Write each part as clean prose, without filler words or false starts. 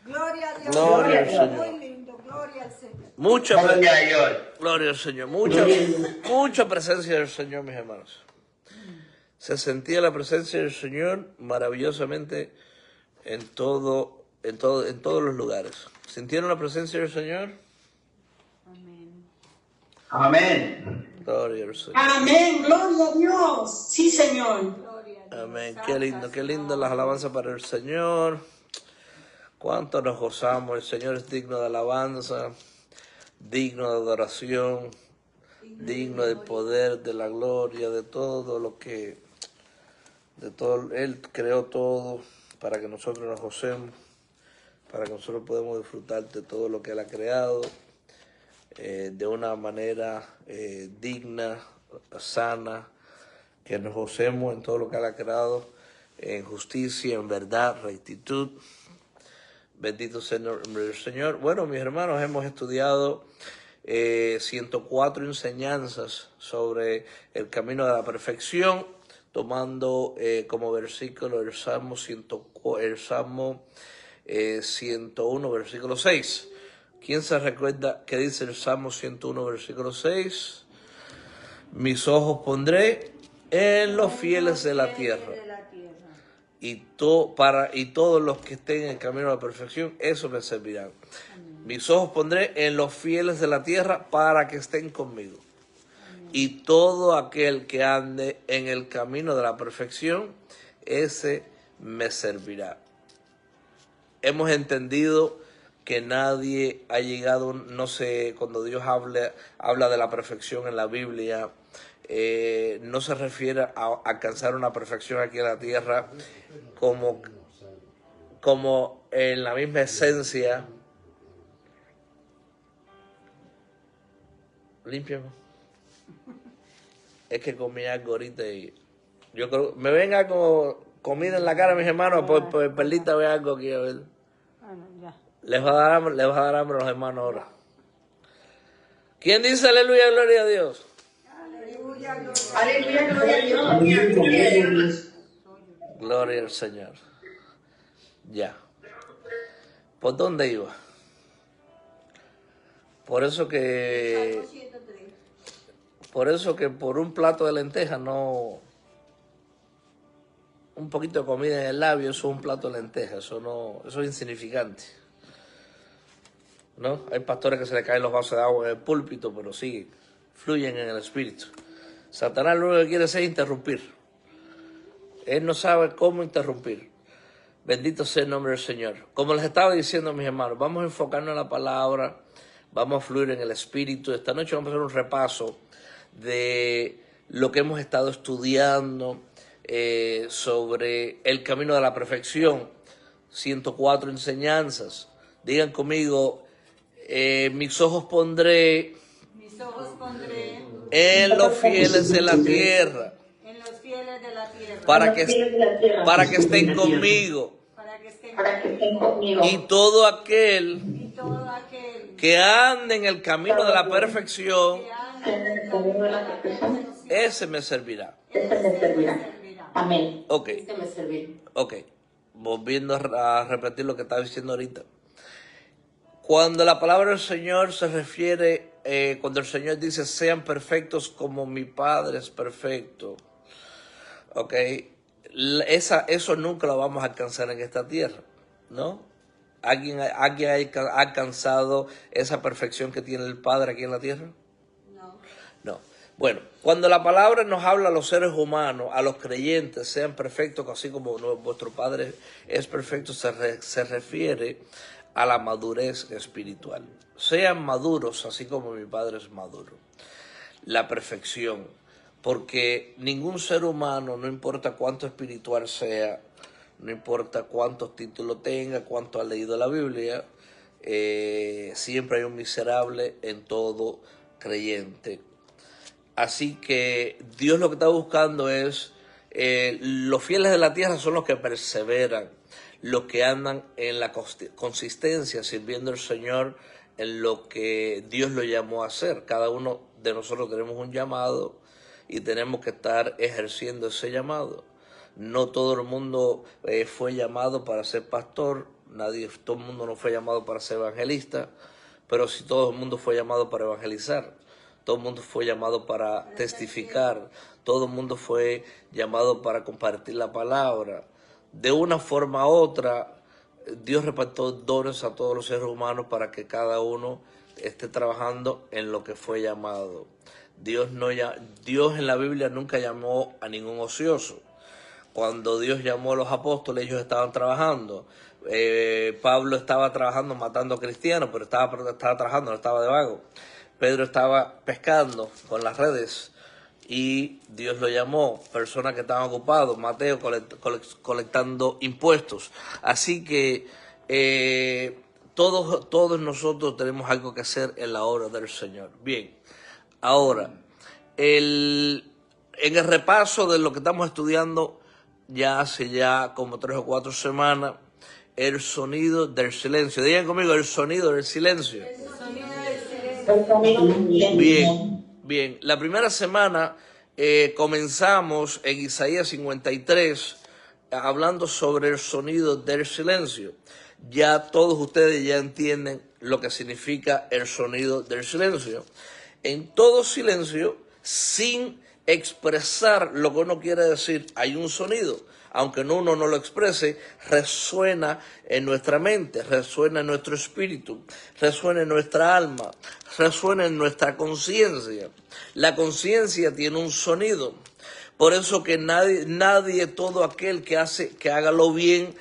Gloria a Dios. Gloria al Señor. Muy lindo, gloria al Señor. Gloria al Señor. Mucha presencia del Señor, mis hermanos. Se sentía la presencia del Señor maravillosamente en todos los lugares. ¿Sintieron la presencia del Señor? Amén. Gloria al Señor. Amén, gloria a Dios. Sí, Señor. Amén. Qué lindo las alabanzas para el Señor. Cuánto nos gozamos. El Señor es digno de alabanza, digno de adoración, digno del poder, de la gloria, de todo lo que, de todo. Él creó todo para que nosotros nos gocemos, para que nosotros podamos disfrutar de todo lo que Él ha creado de una manera digna, sana, que nos gocemos en todo lo que Él ha creado, en justicia, en verdad, rectitud. Bendito sea el Señor. Bueno, mis hermanos, hemos estudiado 104 enseñanzas sobre el camino de la perfección, tomando como versículo el Salmo 101, versículo 6. ¿Quién se recuerda qué dice el Salmo 101, versículo 6? Mis ojos pondré en los fieles de la tierra. Y todos los que estén en el camino de la perfección, eso me servirá. Mis ojos pondré en los fieles de la tierra para que estén conmigo. Y todo aquel que ande en el camino de la perfección, ese me servirá. Hemos entendido que nadie ha llegado, no sé, cuando Dios habla de la perfección en la Biblia, no se refiere a alcanzar una perfección aquí en la tierra como en la misma esencia. Límpiame. Es que comí algo ahorita y yo creo, me ven algo, comida en la cara, mis hermanos, por perlita ve algo aquí, a ver. Les va a dar hambre a los hermanos ahora. ¿Quién dice aleluya, gloria a Dios? Aleluya, gloria a Dios. Gloria al Señor. Ya. ¿Por dónde iba? Por eso que por un plato de lentejas no... Un poquito de comida en el labio, eso es un plato de lentejas, eso es insignificante. ¿No? Hay pastores que se le caen los vasos de agua en el púlpito, pero siguen, fluyen en el espíritu. Satanás lo único que quiere es interrumpir. Él no sabe cómo interrumpir. Bendito sea el nombre del Señor. Como les estaba diciendo, mis hermanos, vamos a enfocarnos en la palabra, vamos a fluir en el espíritu. Esta noche vamos a hacer un repaso de lo que hemos estado estudiando sobre el camino de la perfección. 104 enseñanzas. Digan conmigo, mis ojos pondré en los fieles de la tierra. Para que estén conmigo. Y todo aquel que ande en el camino de la perfección, ese me servirá. Amén. Ok. Volviendo a repetir lo que estaba diciendo ahorita. Cuando la palabra del Señor se refiere, cuando el Señor dice, sean perfectos como mi Padre es perfecto. Ok, eso nunca lo vamos a alcanzar en esta tierra, ¿no? ¿Alguien ha alcanzado esa perfección que tiene el Padre aquí en la tierra? No. Bueno, cuando la palabra nos habla a los seres humanos, a los creyentes, sean perfectos, así como vuestro Padre es perfecto, se refiere a la madurez espiritual. Sean maduros, así como mi Padre es maduro. La perfección. Porque ningún ser humano, no importa cuánto espiritual sea, no importa cuántos títulos tenga, cuánto ha leído la Biblia, siempre hay un miserable en todo creyente. Así que Dios lo que está buscando es, los fieles de la tierra son los que perseveran, los que andan en la consistencia, sirviendo al Señor en lo que Dios lo llamó a hacer. Cada uno de nosotros tenemos un llamado y tenemos que estar ejerciendo ese llamado. No todo el mundo fue llamado para ser pastor, Todo el mundo no fue llamado para ser evangelista, pero sí todo el mundo fue llamado para evangelizar. Todo el mundo fue llamado para testificar. Todo el mundo fue llamado para compartir la palabra. De una forma u otra, Dios repartió dones a todos los seres humanos para que cada uno esté trabajando en lo que fue llamado. Dios en la Biblia nunca llamó a ningún ocioso. Cuando Dios llamó a los apóstoles, ellos estaban trabajando. Pablo estaba trabajando matando cristianos, pero estaba trabajando, no estaba de vago. Pedro estaba pescando con las redes y Dios lo llamó. Personas que estaban ocupados, Mateo colectando impuestos. Así que todos nosotros tenemos algo que hacer en la obra del Señor. Bien, ahora, en el repaso de lo que estamos estudiando ya hace como 3 o 4 semanas, el sonido del silencio. Digan conmigo, el sonido del silencio. Bien. La primera semana comenzamos en Isaías 53 hablando sobre el sonido del silencio. Ya todos ustedes ya entienden lo que significa el sonido del silencio. En todo silencio, sin expresar lo que uno quiere decir, hay un sonido. Aunque uno no lo exprese, resuena en nuestra mente, resuena en nuestro espíritu, resuena en nuestra alma, resuena en nuestra conciencia. La conciencia tiene un sonido. Por eso que nadie, todo aquel que haga lo bien,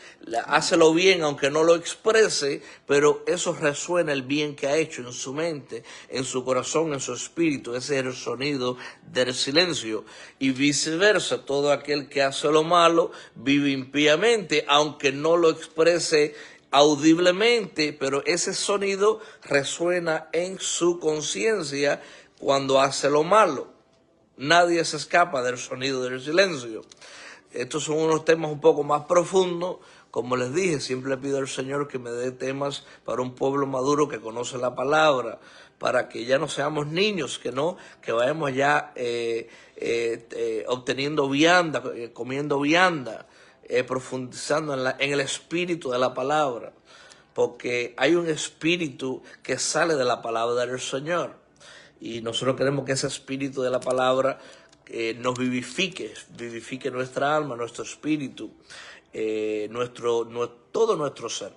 hace lo bien aunque no lo exprese, pero eso resuena el bien que ha hecho en su mente, en su corazón, en su espíritu. Ese es el sonido del silencio. Y viceversa, todo aquel que hace lo malo vive impíamente, aunque no lo exprese audiblemente, pero ese sonido resuena en su conciencia cuando hace lo malo. Nadie se escapa del sonido del silencio. Estos son unos temas un poco más profundos. Como les dije, siempre le pido al Señor que me dé temas para un pueblo maduro que conoce la palabra, para que ya no seamos niños, que vayamos ya obteniendo vianda, comiendo vianda, profundizando en el espíritu de la palabra, porque hay un espíritu que sale de la palabra del Señor. Y nosotros queremos que ese espíritu de la palabra nos vivifique nuestra alma, nuestro espíritu, todo nuestro ser.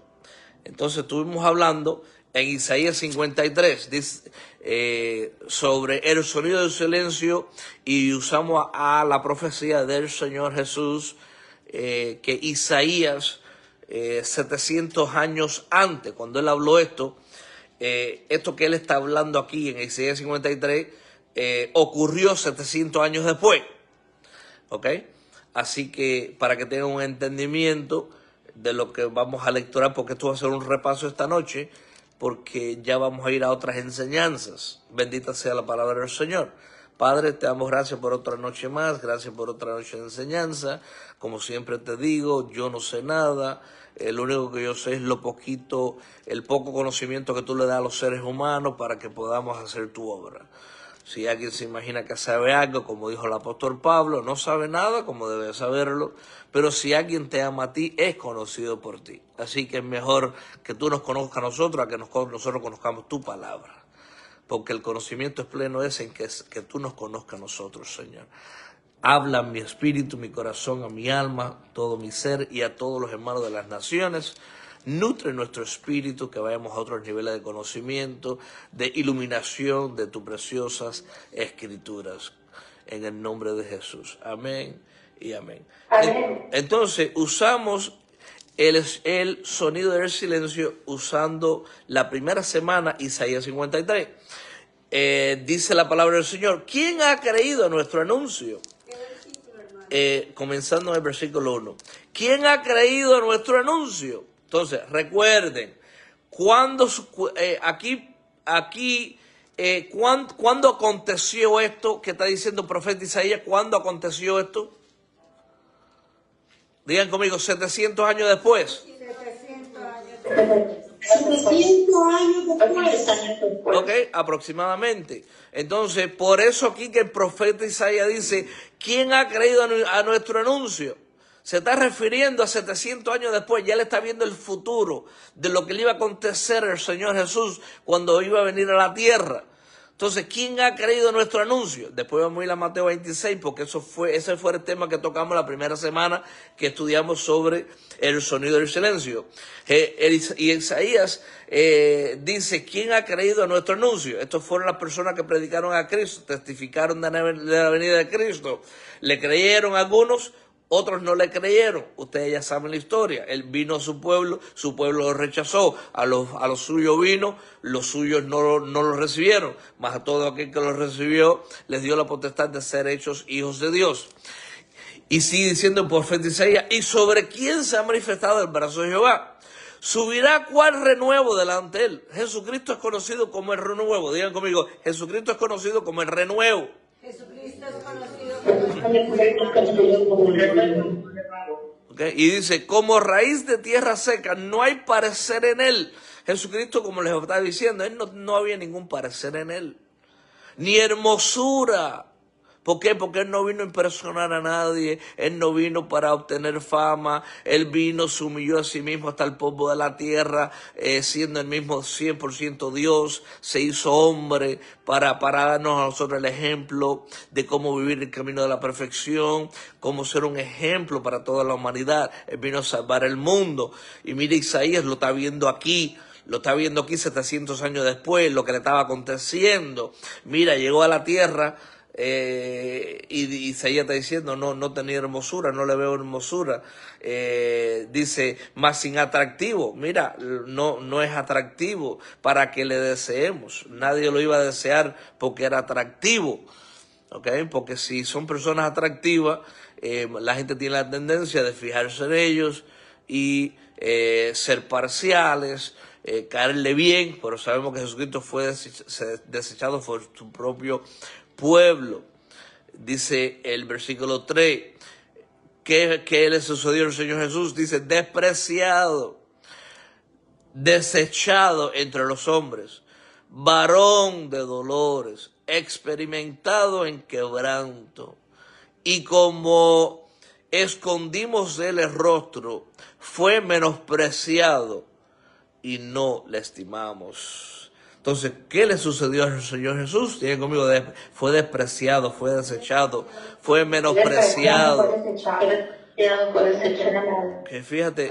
Entonces estuvimos hablando en Isaías 53 sobre el sonido del silencio y usamos a la profecía del Señor Jesús que Isaías 700 años antes, cuando él habló esto que él está hablando aquí en Isaías 53 ocurrió 700 años después. ¿Ok? Así que para que tengan un entendimiento de lo que vamos a lecturar, porque esto va a ser un repaso esta noche, porque ya vamos a ir a otras enseñanzas. Bendita sea la palabra del Señor. Padre, te damos gracias por otra noche más, gracias por otra noche de enseñanza. Como siempre te digo, yo no sé nada. Lo único que yo sé es el poco conocimiento que tú le das a los seres humanos para que podamos hacer tu obra. Si alguien se imagina que sabe algo, como dijo el apóstol Pablo, no sabe nada como debe saberlo, pero si alguien te ama a ti, es conocido por ti. Así que es mejor que tú nos conozcas a nosotros, a que nosotros conozcamos tu palabra. Porque el conocimiento es pleno en que tú nos conozcas a nosotros, Señor. Habla a mi espíritu, mi corazón, a mi alma, todo mi ser y a todos los hermanos de las naciones. Nutre nuestro espíritu, que vayamos a otros niveles de conocimiento, de iluminación de tus preciosas escrituras. En el nombre de Jesús. Amén y amén. Amén. Entonces, usamos el sonido del silencio usando la primera semana, Isaías 53. Dice la palabra del Señor: ¿quién ha creído a nuestro anuncio? Comenzando en el versículo 1. ¿Quién ha creído a nuestro anuncio? Entonces, recuerden, cuando ¿cuándo aconteció esto que está diciendo el profeta Isaías? ¿Cuándo aconteció esto? Digan conmigo, 700 años después. 700 años después. 700 años después. Ok, aproximadamente. Entonces, por eso aquí que el profeta Isaías dice: ¿quién ha creído a nuestro anuncio? Se está refiriendo a 700 años después. Ya le está viendo el futuro de lo que le iba a acontecer al Señor Jesús cuando iba a venir a la tierra. Entonces, ¿quién ha creído nuestro anuncio? Después vamos a ir a Mateo 26, porque ese fue el tema que tocamos la primera semana que estudiamos sobre el sonido del silencio. Y Isaías dice, ¿quién ha creído a nuestro anuncio? Estos fueron las personas que predicaron a Cristo, testificaron de la venida de Cristo. Le creyeron algunos, otros no le creyeron. Ustedes ya saben la historia. Él vino a su pueblo lo rechazó. A los suyos vino, los suyos no lo recibieron. Mas a todo aquel que lo recibió, les dio la potestad de ser hechos hijos de Dios. Y sigue diciendo el profeta Isaías, ¿y sobre quién se ha manifestado el brazo de Jehová? ¿Subirá cuál renuevo delante de él? Jesucristo es conocido como el renuevo. Digan conmigo, Jesucristo es conocido como el renuevo. Jesucristo es conocido como Okay. Y dice, como raíz de tierra seca, no hay parecer en él. Jesucristo, como les estaba diciendo, él no había ningún parecer en él. Ni hermosura. ¿Por qué? Porque él no vino a impresionar a nadie, él no vino para obtener fama, él vino, se humilló a sí mismo hasta el polvo de la tierra, siendo el mismo 100% Dios, se hizo hombre para darnos a nosotros el ejemplo de cómo vivir el camino de la perfección, cómo ser un ejemplo para toda la humanidad. Él vino a salvar el mundo. Y mire, Isaías lo está viendo aquí. Lo está viendo aquí 700 años después, lo que le estaba aconteciendo. Mira, llegó a la tierra. Y Isaías está diciendo, no tenía hermosura, no le veo hermosura. Dice, más sin atractivo. Mira, no es atractivo para que le deseemos. Nadie lo iba a desear porque era atractivo. ¿Okay? Porque si son personas atractivas, la gente tiene la tendencia de fijarse en ellos y ser parciales, caerle bien, pero sabemos que Jesucristo fue desechado por su propio pueblo. Dice el versículo 3, ¿qué le sucedió al Señor Jesús? Dice, despreciado, desechado entre los hombres, varón de dolores, experimentado en quebranto, y como escondimos de él el rostro, fue menospreciado y no le estimamos. Entonces, ¿qué le sucedió al Señor Jesús? Digan conmigo, fue despreciado, fue desechado, fue menospreciado. Que fíjate,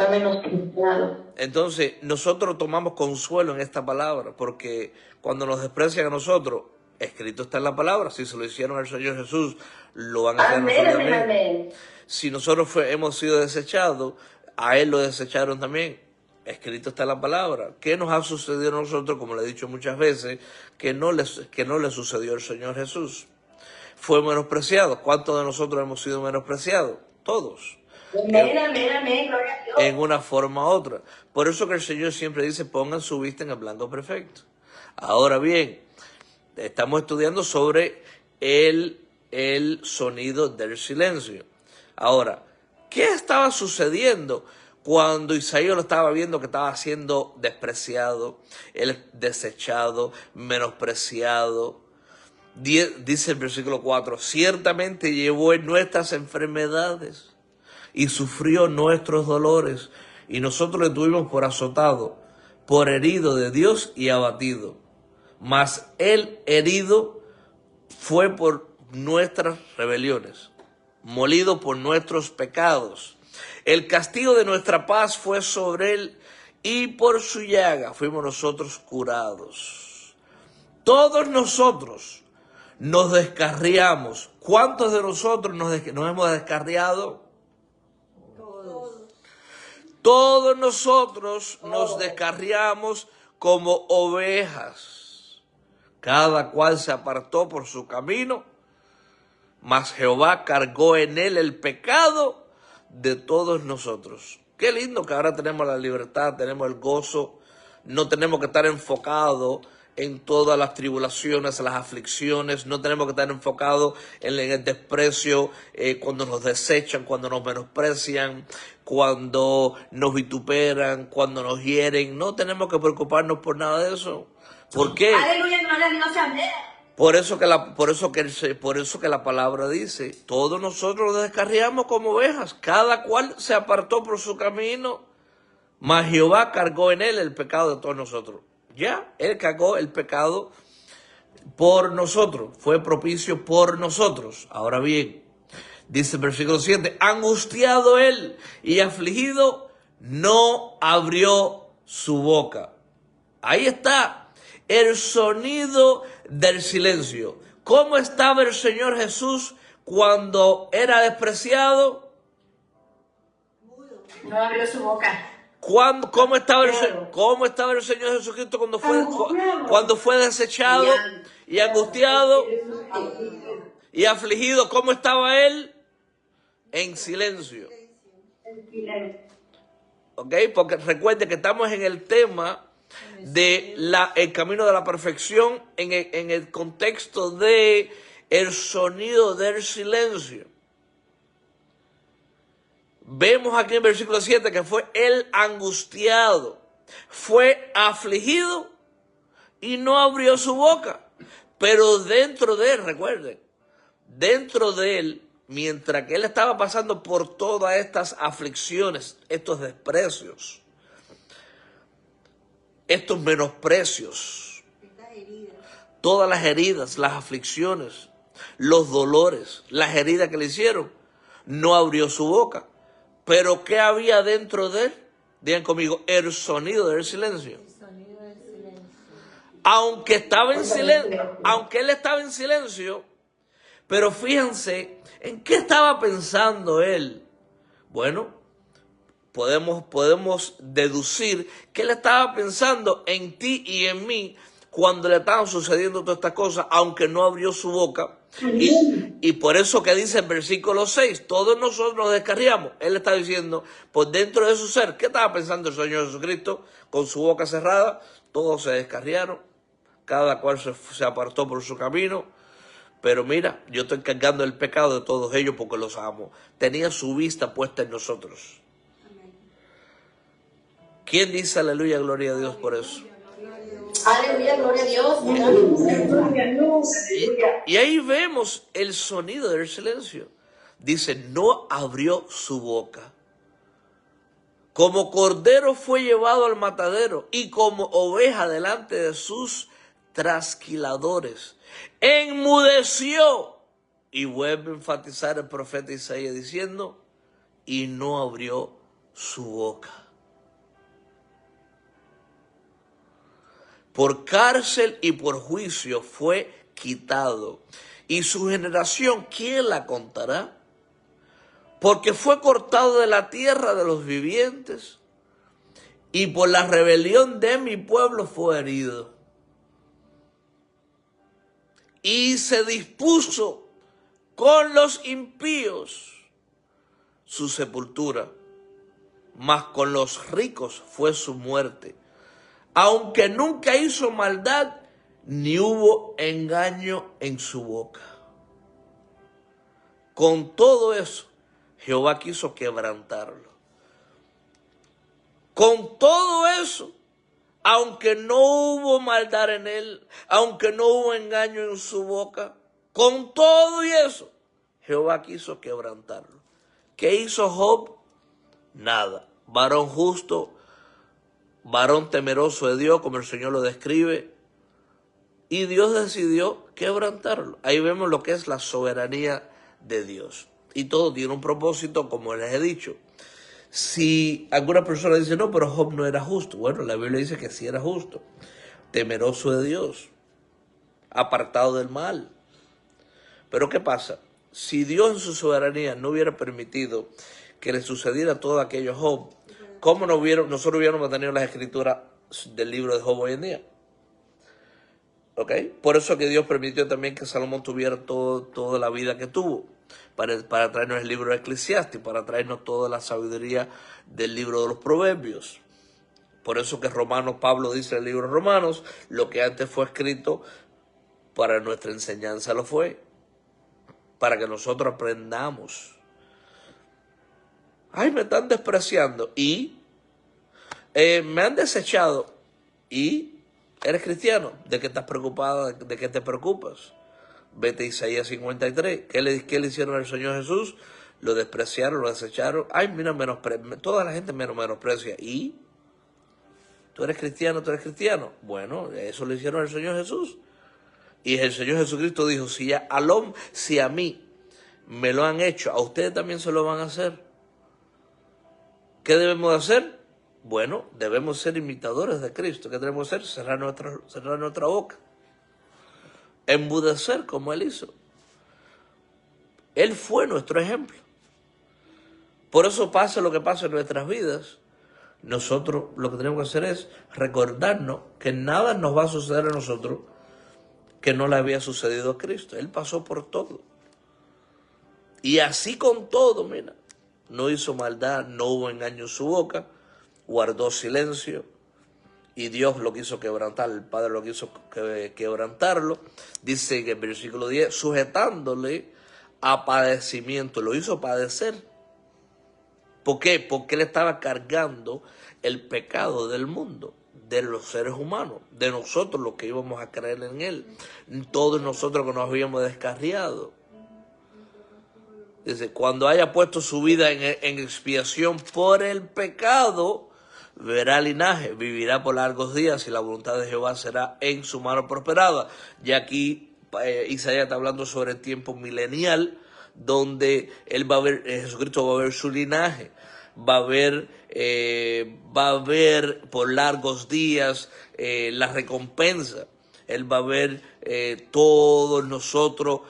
entonces nosotros tomamos consuelo en esta palabra, porque cuando nos desprecian a nosotros, escrito está en la palabra, si se lo hicieron al Señor Jesús, lo van a hacer a nosotros también. Si nosotros hemos sido desechados, a él lo desecharon también. Escrito está la palabra. ¿Qué nos ha sucedido a nosotros? Como le he dicho muchas veces, que no le sucedió al Señor Jesús. Fue menospreciado. ¿Cuántos de nosotros hemos sido menospreciados? Todos. Amén, amén, amén, gloria a Dios. En una forma u otra. Por eso que el Señor siempre dice, pongan su vista en el blanco perfecto. Ahora bien, estamos estudiando sobre el sonido del silencio. Ahora, ¿qué estaba sucediendo cuando Isaías lo estaba viendo que estaba siendo despreciado, él desechado, menospreciado? Dice el versículo 4, ciertamente llevó en nuestras enfermedades y sufrió nuestros dolores, y nosotros le tuvimos por azotado, por herido de Dios y abatido. Mas él herido fue por nuestras rebeliones, molido por nuestros pecados. El castigo de nuestra paz fue sobre él, y por su llaga fuimos nosotros curados. Todos nosotros nos descarriamos. ¿Cuántos de nosotros nos hemos descarriado? Todos nosotros nos descarriamos como ovejas. Cada cual se apartó por su camino, mas Jehová cargó en él el pecado de todos nosotros. Qué lindo que ahora tenemos la libertad, tenemos el gozo, no tenemos que estar enfocados en todas las tribulaciones, las aflicciones, no tenemos que estar enfocados en el desprecio, cuando nos desechan, cuando nos menosprecian, cuando nos vituperan, cuando nos hieren. No tenemos que preocuparnos por nada de eso. ¿Por qué? Aleluya, gloria a Dios, amén. Por eso que la palabra dice, todos nosotros nos descarriamos como ovejas, cada cual se apartó por su camino, mas Jehová cargó en él el pecado de todos nosotros. Ya, él cargó el pecado por nosotros, fue propicio por nosotros. Ahora bien, dice el versículo 7, angustiado él y afligido, no abrió su boca. Ahí está el sonido del silencio. ¿Cómo estaba el Señor Jesús cuando era despreciado? No abrió su boca. ¿Cómo estaba el Señor Jesucristo cuando fue desechado y angustiado y afligido? ¿Cómo estaba Él? En silencio. ¿Ok? Porque recuerde que estamos en el tema de el camino de la perfección en el contexto de el sonido del silencio. Vemos aquí en versículo 7 que fue el angustiado, fue afligido y no abrió su boca. Pero dentro de él, recuerden, dentro de él, mientras que él estaba pasando por todas estas aflicciones, estos desprecios, estos menosprecios, todas las heridas, las aflicciones, los dolores, las heridas que le hicieron, no abrió su boca. Pero ¿qué había dentro de él? Digan conmigo, el sonido del silencio. Aunque estaba en silencio, aunque él estaba en silencio, pero fíjense, ¿en qué estaba pensando él? Bueno, podemos deducir que él estaba pensando en ti y en mí cuando le estaban sucediendo todas estas cosas, aunque no abrió su boca. Y por eso que dice el versículo 6, todos nosotros nos descarriamos. Él está diciendo, pues dentro de su ser, ¿qué estaba pensando el Señor Jesucristo? Con su boca cerrada, todos se descarriaron, cada cual se apartó por su camino. Pero mira, yo estoy cargando el pecado de todos ellos porque los amo. Tenía su vista puesta en nosotros. ¿Quién dice aleluya, gloria a Dios por eso? Aleluya, gloria a Dios. Y ahí vemos el sonido del silencio. Dice, no abrió su boca. Como cordero fue llevado al matadero y como oveja delante de sus trasquiladores. Enmudeció. Y vuelve a enfatizar el profeta Isaías diciendo, y no abrió su boca. Por cárcel y por juicio fue quitado. Y su generación, ¿quién la contará? Porque fue cortado de la tierra de los vivientes. Y por la rebelión de mi pueblo fue herido. Y se dispuso con los impíos su sepultura. Mas con los ricos fue su muerte. Aunque nunca hizo maldad, ni hubo engaño en su boca. Con todo eso, Jehová quiso quebrantarlo. Con todo eso, aunque no hubo maldad en él, aunque no hubo engaño en su boca, con todo y eso, Jehová quiso quebrantarlo. ¿Qué hizo Job? Nada. Varón justo, varón temeroso de Dios, como el Señor lo describe, y Dios decidió quebrantarlo. Ahí vemos lo que es la soberanía de Dios. Y todo tiene un propósito, como les he dicho. Si alguna persona dice, no, pero Job no era justo. Bueno, la Biblia dice que sí era justo. Temeroso de Dios. Apartado del mal. Pero ¿qué pasa? Si Dios en su soberanía no hubiera permitido que le sucediera todo aquello a Job, ¿cómo nosotros hubiéramos tenido las escrituras del libro de Job hoy en día? ¿Ok? Por eso que Dios permitió también que Salomón tuviera toda la vida que tuvo, para traernos el libro de Eclesiastés, para traernos toda la sabiduría del libro de los Proverbios. Por eso que Pablo dice en el libro de Romanos, lo que antes fue escrito para nuestra enseñanza lo fue, para que nosotros aprendamos. Ay, me están despreciando y me han desechado y ¿Eres cristiano? ¿De qué estás preocupado? ¿De qué te preocupas? Vete a Isaías 53. ¿Qué le hicieron al Señor Jesús? Lo despreciaron, lo desecharon. Ay, mira, toda la gente menosprecia. ¿Y? ¿Tú eres cristiano? ¿Tú eres cristiano? Bueno, eso le hicieron al Señor Jesús. Y el Señor Jesucristo dijo, si a mí me lo han hecho, a ustedes también se lo van a hacer. ¿Qué debemos de hacer? Bueno, debemos ser imitadores de Cristo. ¿Qué debemos hacer? Cerrar nuestra boca. Embudecer como Él hizo. Él fue nuestro ejemplo. Por eso pasa lo que pasa en nuestras vidas. Nosotros lo que tenemos que hacer es recordarnos que nada nos va a suceder a nosotros que no le había sucedido a Cristo. Él pasó por todo. Y así con todo, mira, no hizo maldad, no hubo engaño en su boca, guardó silencio y Dios lo quiso quebrantar, el Padre lo quiso quebrantarlo. Dice en el versículo 10, sujetándole a padecimiento, lo hizo padecer. ¿Por qué? Porque Él estaba cargando el pecado del mundo, de los seres humanos, de nosotros los que íbamos a creer en Él, todos nosotros que nos habíamos descarriado. Dice, cuando haya puesto su vida en expiación por el pecado, verá linaje, vivirá por largos días y la voluntad de Jehová será en su mano prosperada. Y aquí Isaías está hablando sobre el tiempo milenial, donde Jesucristo va a ver su linaje, va a ver por largos días la recompensa. Él va a ver todos nosotros,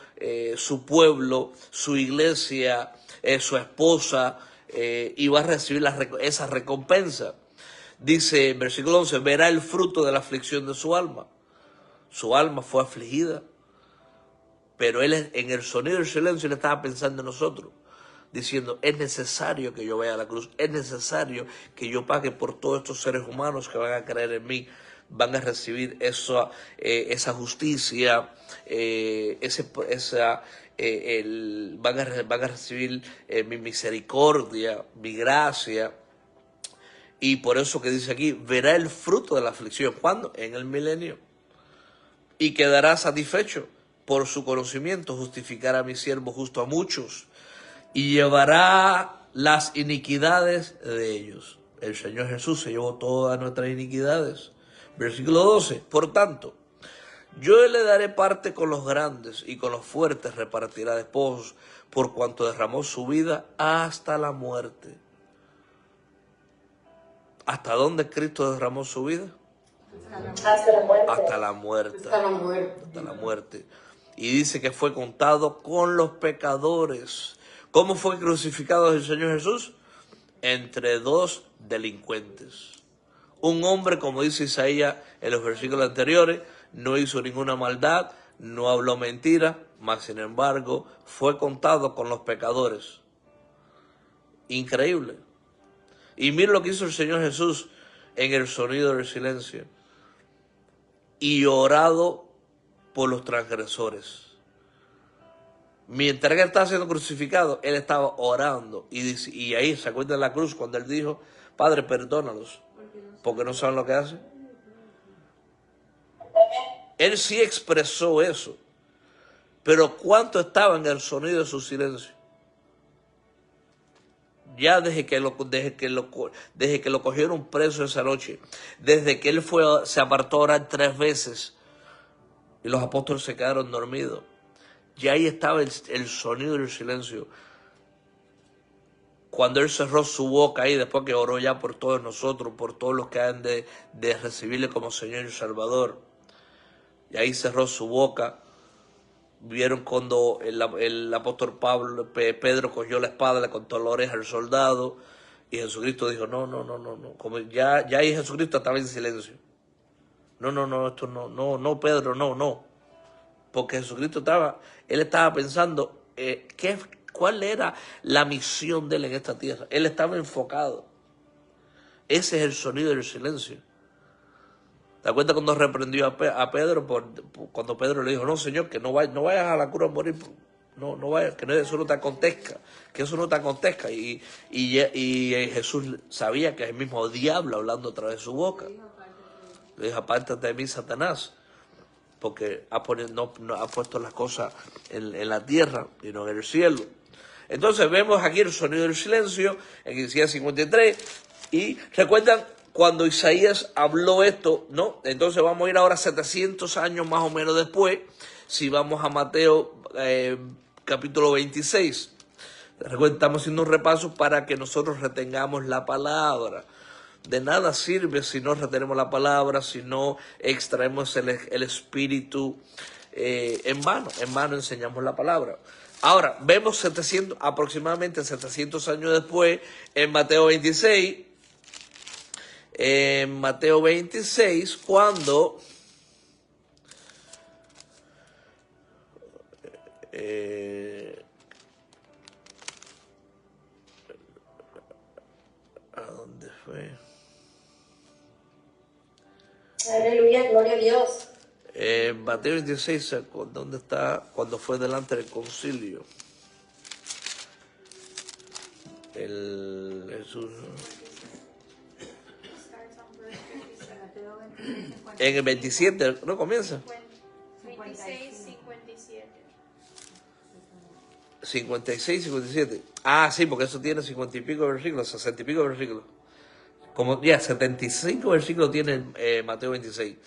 su pueblo, su iglesia, su esposa, y va a recibir esa recompensa. Dice en versículo 11, verá el fruto de la aflicción de su alma. Su alma fue afligida, pero él en el sonido del silencio le estaba pensando en nosotros, diciendo, es necesario que yo vaya a la cruz, es necesario que yo pague por todos estos seres humanos que van a creer en mí, van a recibir esa justicia, van a recibir mi misericordia, mi gracia. Y por eso que dice aquí, verá el fruto de la aflicción. ¿Cuándo? En el milenio. Y quedará satisfecho. Por su conocimiento justificará a mi siervo justo a muchos. Y llevará las iniquidades de ellos. El Señor Jesús se llevó todas nuestras iniquidades. Versículo 12. Por tanto, yo le daré parte con los grandes y con los fuertes repartirá despojos, por cuanto derramó su vida hasta la muerte. ¿Hasta dónde Cristo derramó su vida? Hasta la muerte. Hasta la muerte. Hasta la muerte. Hasta la muerte. Y dice que fue contado con los pecadores. ¿Cómo fue crucificado el Señor Jesús? Entre dos delincuentes. Un hombre, como dice Isaías en los versículos anteriores, no hizo ninguna maldad, no habló mentira, mas sin embargo fue contado con los pecadores. Increíble. Y mira lo que hizo el Señor Jesús en el sonido del silencio. Y orado por los transgresores. Mientras que Él estaba siendo crucificado, Él estaba orando. Y ahí se acuerda de la cruz cuando Él dijo, Padre, perdónalos, porque no saben lo que hacen. Él sí expresó eso. Pero ¿cuánto estaba en el sonido de su silencio? Ya desde que lo cogieron preso esa noche, desde que él se apartó a orar 3 veces y los apóstoles se quedaron dormidos, ya ahí estaba el sonido del silencio. Cuando él cerró su boca ahí, después que oró ya por todos nosotros, por todos los que han de recibirle como Señor y Salvador, y ahí cerró su boca. Vieron cuando el apóstol Pedro cogió la espada, le cortó la oreja al soldado, y Jesucristo dijo, no. Como ya ahí Jesucristo estaba en silencio. No, esto no, Pedro, no. Porque Jesucristo estaba pensando, ¿cuál era la misión de él en esta tierra? Él estaba enfocado. Ese es el sonido del silencio. ¿Te acuerdas cuando reprendió a Pedro? Cuando Pedro le dijo, no, Señor, que no vayas a la cruz a morir. No vayas, que eso no te acontezca. Que eso no te acontezca. Y Jesús sabía que es el mismo diablo hablando a través de su boca. Le dijo, apártate de mí, Satanás, porque no ha puesto las cosas en la tierra y no en el cielo. Entonces vemos aquí el sonido del silencio en Isaías 53 y recuerdan cuando Isaías habló esto, ¿no? Entonces vamos a ir ahora 700 años más o menos después, si vamos a Mateo capítulo 26. Recuerden, estamos haciendo un repaso para que nosotros retengamos la palabra. De nada sirve si no retenemos la palabra, si no extraemos el espíritu, en vano enseñamos la palabra. Ahora, vemos aproximadamente 700 años después, en Mateo 26, cuando ¿a dónde fue? Aleluya, gloria a Dios. Mateo 26, ¿dónde está? Cuando fue delante del concilio. Jesús. En el 27, ¿no comienza? 26, 57. 56, 57. Ah, sí, porque eso tiene 50 y pico versículos, 60 y pico versículos. Como ya 75 versículos tiene Mateo 26.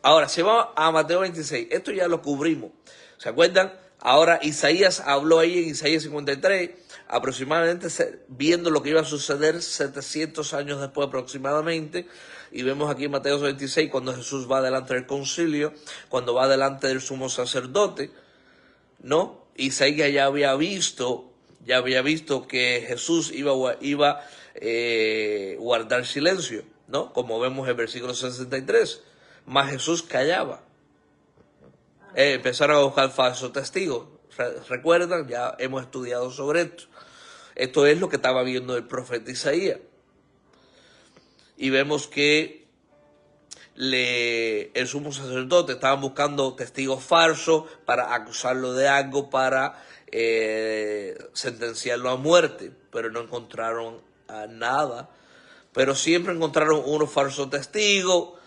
Ahora, si vamos a Mateo 26, esto ya lo cubrimos. ¿Se acuerdan? Ahora Isaías habló ahí en Isaías 53, aproximadamente viendo lo que iba a suceder 700 años después aproximadamente. Y vemos aquí en Mateo 26 cuando Jesús va delante del concilio, cuando va delante del sumo sacerdote, ¿no? Isaías ya había visto que Jesús iba a guardar silencio, ¿no? Como vemos en el versículo 63. Mas Jesús callaba. Empezaron a buscar falsos testigos. ¿Recuerdan? Ya hemos estudiado sobre esto. Esto es lo que estaba viendo el profeta Isaías. Y vemos que el sumo sacerdote estaban buscando testigos falsos para acusarlo de algo, para sentenciarlo a muerte, pero no encontraron nada. Pero siempre encontraron unos falsos testigos,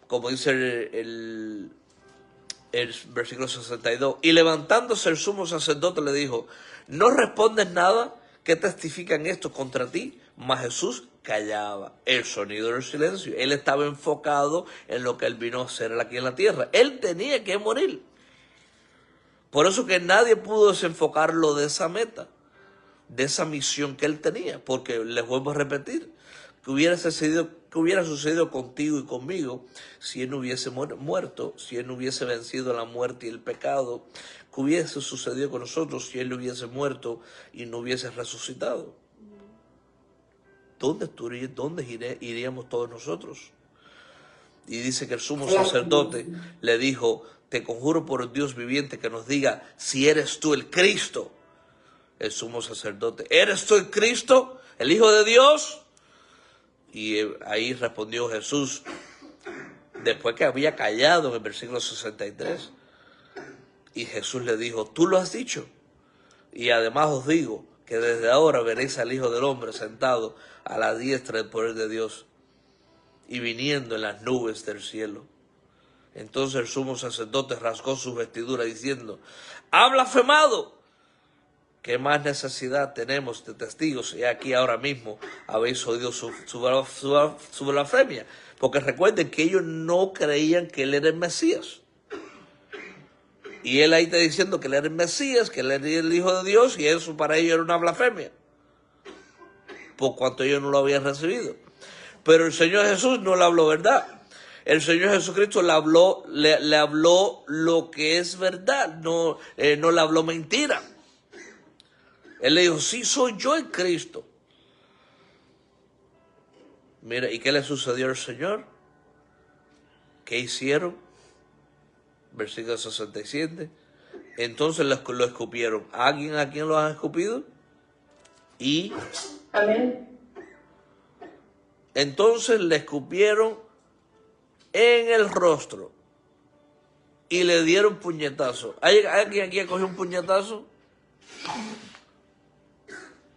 como dice el versículo 62. Y levantándose el sumo sacerdote le dijo, ¿no respondes nada? ¿Qué testifican esto contra ti? Mas Jesús callaba. El sonido del silencio. Él estaba enfocado en lo que él vino a hacer aquí en la tierra. Él tenía que morir. Por eso que nadie pudo desenfocarlo de esa meta, de esa misión que él tenía. Porque les vuelvo a repetir, ¿qué hubiera sucedido contigo y conmigo si él no hubiese muerto, si él no hubiese vencido la muerte y el pecado? ¿Qué hubiese sucedido con nosotros si él no hubiese muerto y no hubiese resucitado? ¿Dónde iríamos todos nosotros? Y dice que el sumo sacerdote le dijo, te conjuro por el Dios viviente que nos diga si eres tú el Cristo. El sumo sacerdote, ¿eres tú el Cristo, el Hijo de Dios? Y ahí respondió Jesús, después que había callado en el versículo 63. Y Jesús le dijo, tú lo has dicho. Y además os digo que desde ahora veréis al Hijo del Hombre sentado a la diestra del poder de Dios y viniendo en las nubes del cielo. Entonces el sumo sacerdote rasgó sus vestiduras diciendo, ¡ha blasfemado! ¿Qué más necesidad tenemos de testigos? Y aquí ahora mismo habéis oído su blasfemia. Porque recuerden que ellos no creían que él era el Mesías. Y él ahí está diciendo que él era el Mesías, que él era el Hijo de Dios, y eso para ellos era una blasfemia, por cuanto ellos no lo habían recibido. Pero el Señor Jesús no le habló verdad. El Señor Jesucristo le habló lo que es verdad, no le habló mentira. Él le dijo, sí, soy yo el Cristo. Mira, ¿y qué le sucedió al Señor? ¿Qué hicieron? Versículo 67. Entonces lo escupieron. ¿A quién lo han escupido? Y Amén. entonces le escupieron en el rostro y le dieron puñetazo. ¿Hay alguien aquí que cogió un puñetazo?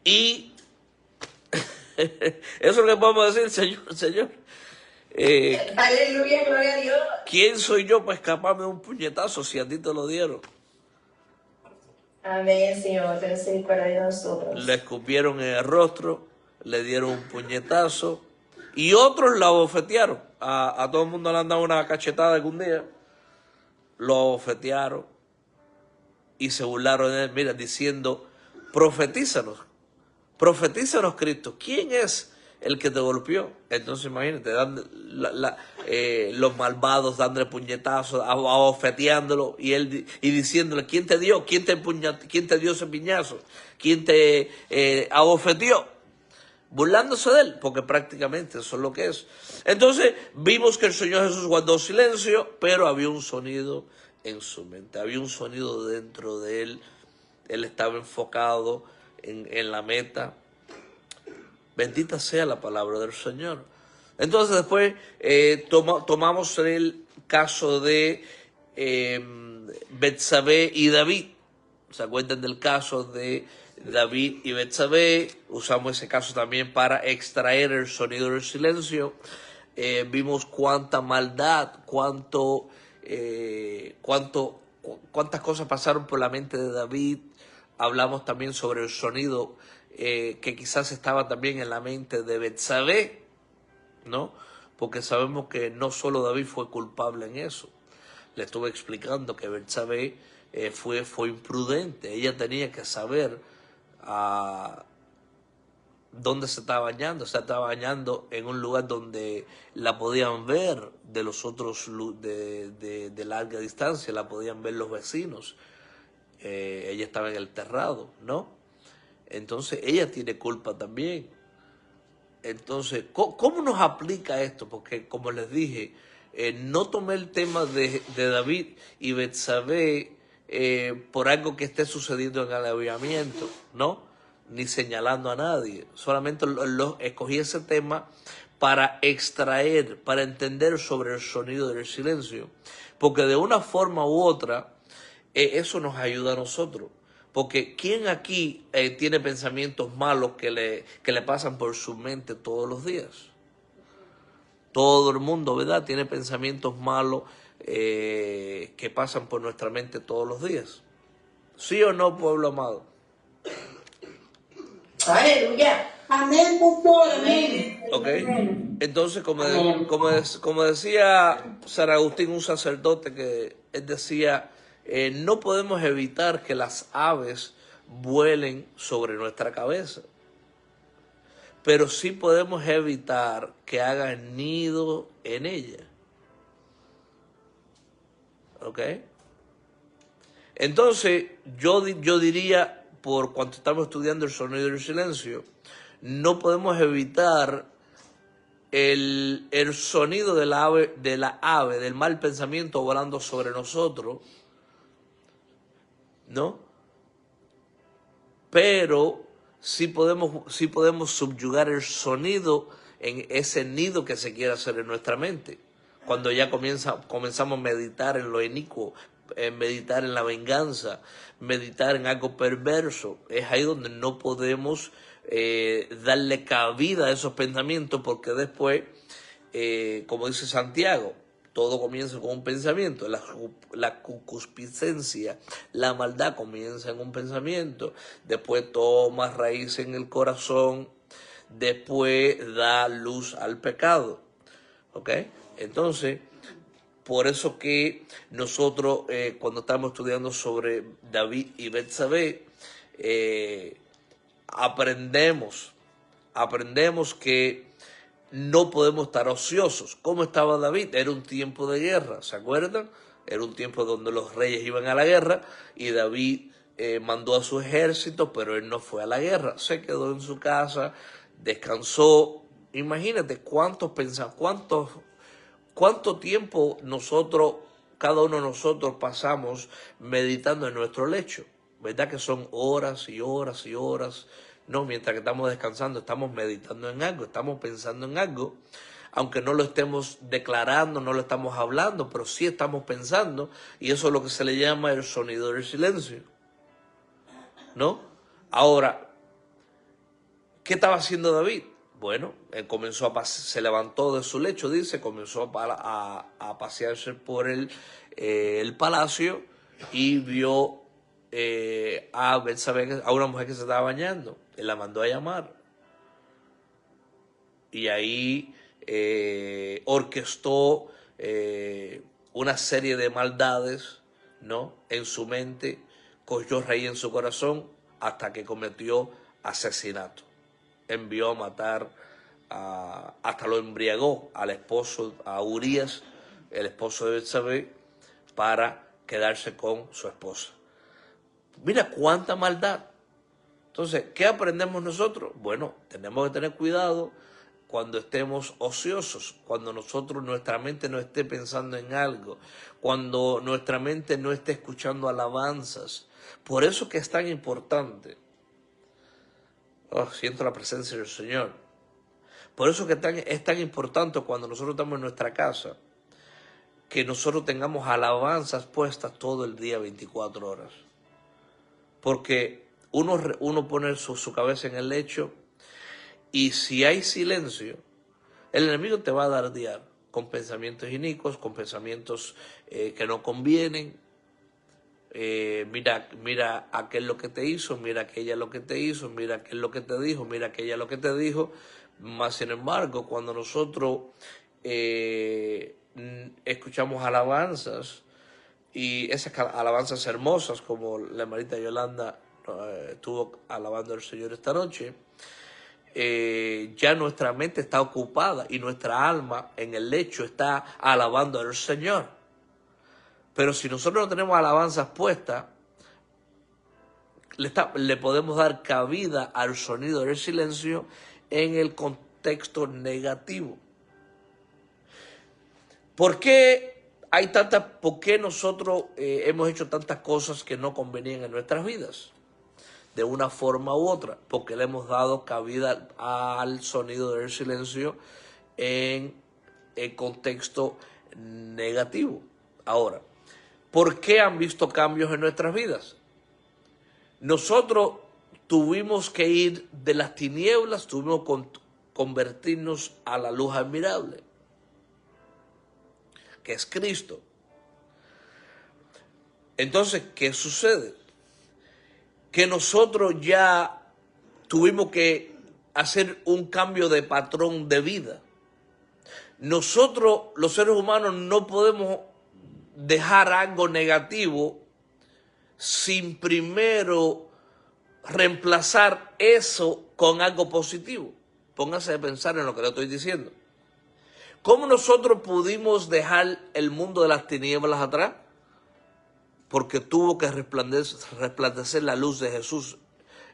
Y Eso es lo que podemos decir, Señor. Aleluya, gloria a Dios. ¿Quién soy yo para escaparme de un puñetazo si a ti te lo dieron? Amén, Señor. Ten misericordia de nosotros. Le escupieron en el rostro, le dieron un puñetazo y otros la bofetearon. A todo el mundo le han dado una cachetada algún día. Lo bofetearon y se burlaron de él, mira, diciendo, profetízanos, Cristo. ¿Quién es el que te golpeó? Entonces imagínate, los malvados dándole puñetazos, abofeteándolo y diciéndole, ¿quién te dio? ¿Quién te dio ese piñazo? ¿Quién te abofeteó? Burlándose de él, porque prácticamente eso es lo que es. Entonces vimos que el Señor Jesús guardó silencio, pero había un sonido en su mente, había un sonido dentro de él. Él estaba enfocado en la meta. Bendita sea la palabra del Señor. Entonces después tomamos el caso de Betsabé y David. ¿Se acuerdan del caso de David y Betsabé? Usamos ese caso también para extraer el sonido del silencio. Vimos cuánta maldad, cuántas cosas pasaron por la mente de David. Hablamos también sobre el sonido que quizás estaba también en la mente de Betsabé, ¿no? Porque sabemos que no solo David fue culpable en eso. Le estuve explicando que Betsabé fue imprudente. Ella tenía que saber dónde se estaba bañando. Se estaba bañando en un lugar donde la podían ver de los otros de larga distancia, la podían ver los vecinos. Ella estaba en el terrado, ¿no? Entonces ella tiene culpa también. Entonces, ¿cómo nos aplica esto? Porque como les dije, no tomé el tema de David y Betsabé por algo que esté sucediendo en el avivamiento, ¿no? Ni señalando a nadie. Solamente escogí ese tema para extraer, para entender sobre el sonido del silencio. Porque de una forma u otra, eso nos ayuda a nosotros. Porque ¿quién aquí tiene pensamientos malos que le pasan por su mente todos los días? Todo el mundo, ¿verdad? Tiene pensamientos malos que pasan por nuestra mente todos los días. ¿Sí o no, pueblo amado? Aleluya. Amén, pastor, amén. Ok. Entonces, como decía San Agustín, un sacerdote, que él decía, no podemos evitar que las aves vuelen sobre nuestra cabeza, pero sí podemos evitar que hagan nido en ella. ¿Ok? Entonces, yo diría, por cuanto estamos estudiando el sonido del silencio, no podemos evitar el sonido de la ave, del mal pensamiento volando sobre nosotros, ¿no? Pero sí podemos subyugar el sonido en ese nido que se quiere hacer en nuestra mente. Cuando ya comenzamos a meditar en lo inicuo, meditar en la venganza, meditar en algo perverso, es ahí donde no podemos darle cabida a esos pensamientos, porque después, como dice Santiago, todo comienza con un pensamiento. La concupiscencia, la maldad comienza en un pensamiento, después toma raíz en el corazón, después da luz al pecado. ¿Ok? Entonces, por eso que nosotros cuando estamos estudiando sobre David y Betsabé, aprendemos que no podemos estar ociosos. ¿Cómo estaba David? Era un tiempo de guerra, ¿se acuerdan? Era un tiempo donde los reyes iban a la guerra y David mandó a su ejército, pero él no fue a la guerra. Se quedó en su casa, descansó. Imagínate cuánto tiempo cada uno de nosotros pasamos meditando en nuestro lecho. ¿Verdad que son horas y horas y horas? No, mientras que estamos descansando, estamos meditando en algo, estamos pensando en algo, aunque no lo estemos declarando, no lo estamos hablando, pero sí estamos pensando, y eso es lo que se le llama el sonido del silencio, ¿no? Ahora, ¿qué estaba haciendo David? bueno, él se levantó de su lecho, dice, comenzó a pasearse por el palacio y vio a Betsabé, a una mujer que se estaba bañando. Él la mandó a llamar. Y ahí orquestó una serie de maldades, ¿no?, en su mente, cogió raíz en su corazón hasta que cometió asesinato. Envió a matar, hasta lo embriagó al esposo, a Urías, el esposo de Betsabé, para quedarse con su esposa. Mira cuánta maldad. Entonces, ¿qué aprendemos nosotros? Bueno, tenemos que tener cuidado cuando estemos ociosos, cuando nuestra mente no esté pensando en algo, cuando nuestra mente no esté escuchando alabanzas. Por eso que es tan importante. Oh, siento la presencia del Señor. Por eso que es tan importante cuando nosotros estamos en nuestra casa, que nosotros tengamos alabanzas puestas todo el día, 24 horas. Porque uno pone su cabeza en el lecho, y si hay silencio, el enemigo te va a dardear con pensamientos inicuos, con pensamientos que no convienen. Mira aquel lo que te hizo, mira aquella lo que te hizo, mira aquel lo que te dijo, mira aquella lo que te dijo. Más sin embargo, cuando nosotros escuchamos alabanzas, y esas alabanzas hermosas como la hermanita Yolanda estuvo alabando al Señor esta noche, ya nuestra mente está ocupada y nuestra alma en el lecho está alabando al Señor. Pero si nosotros no tenemos alabanzas puestas, le podemos dar cabida al sonido del silencio en el contexto negativo. ¿Por qué nosotros hemos hecho tantas cosas que no convenían en nuestras vidas? De una forma u otra, porque le hemos dado cabida al sonido del silencio en el contexto negativo. Ahora, ¿por qué han visto cambios en nuestras vidas? Nosotros tuvimos que ir de las tinieblas, tuvimos que convertirnos a la luz admirable, que es Cristo. Entonces, ¿qué sucede? Que nosotros ya tuvimos que hacer un cambio de patrón de vida. Nosotros, los seres humanos, no podemos dejar algo negativo sin primero reemplazar eso con algo positivo. Póngase a pensar en lo que le estoy diciendo. ¿Cómo nosotros pudimos dejar el mundo de las tinieblas atrás? Porque tuvo que resplandecer la luz de Jesús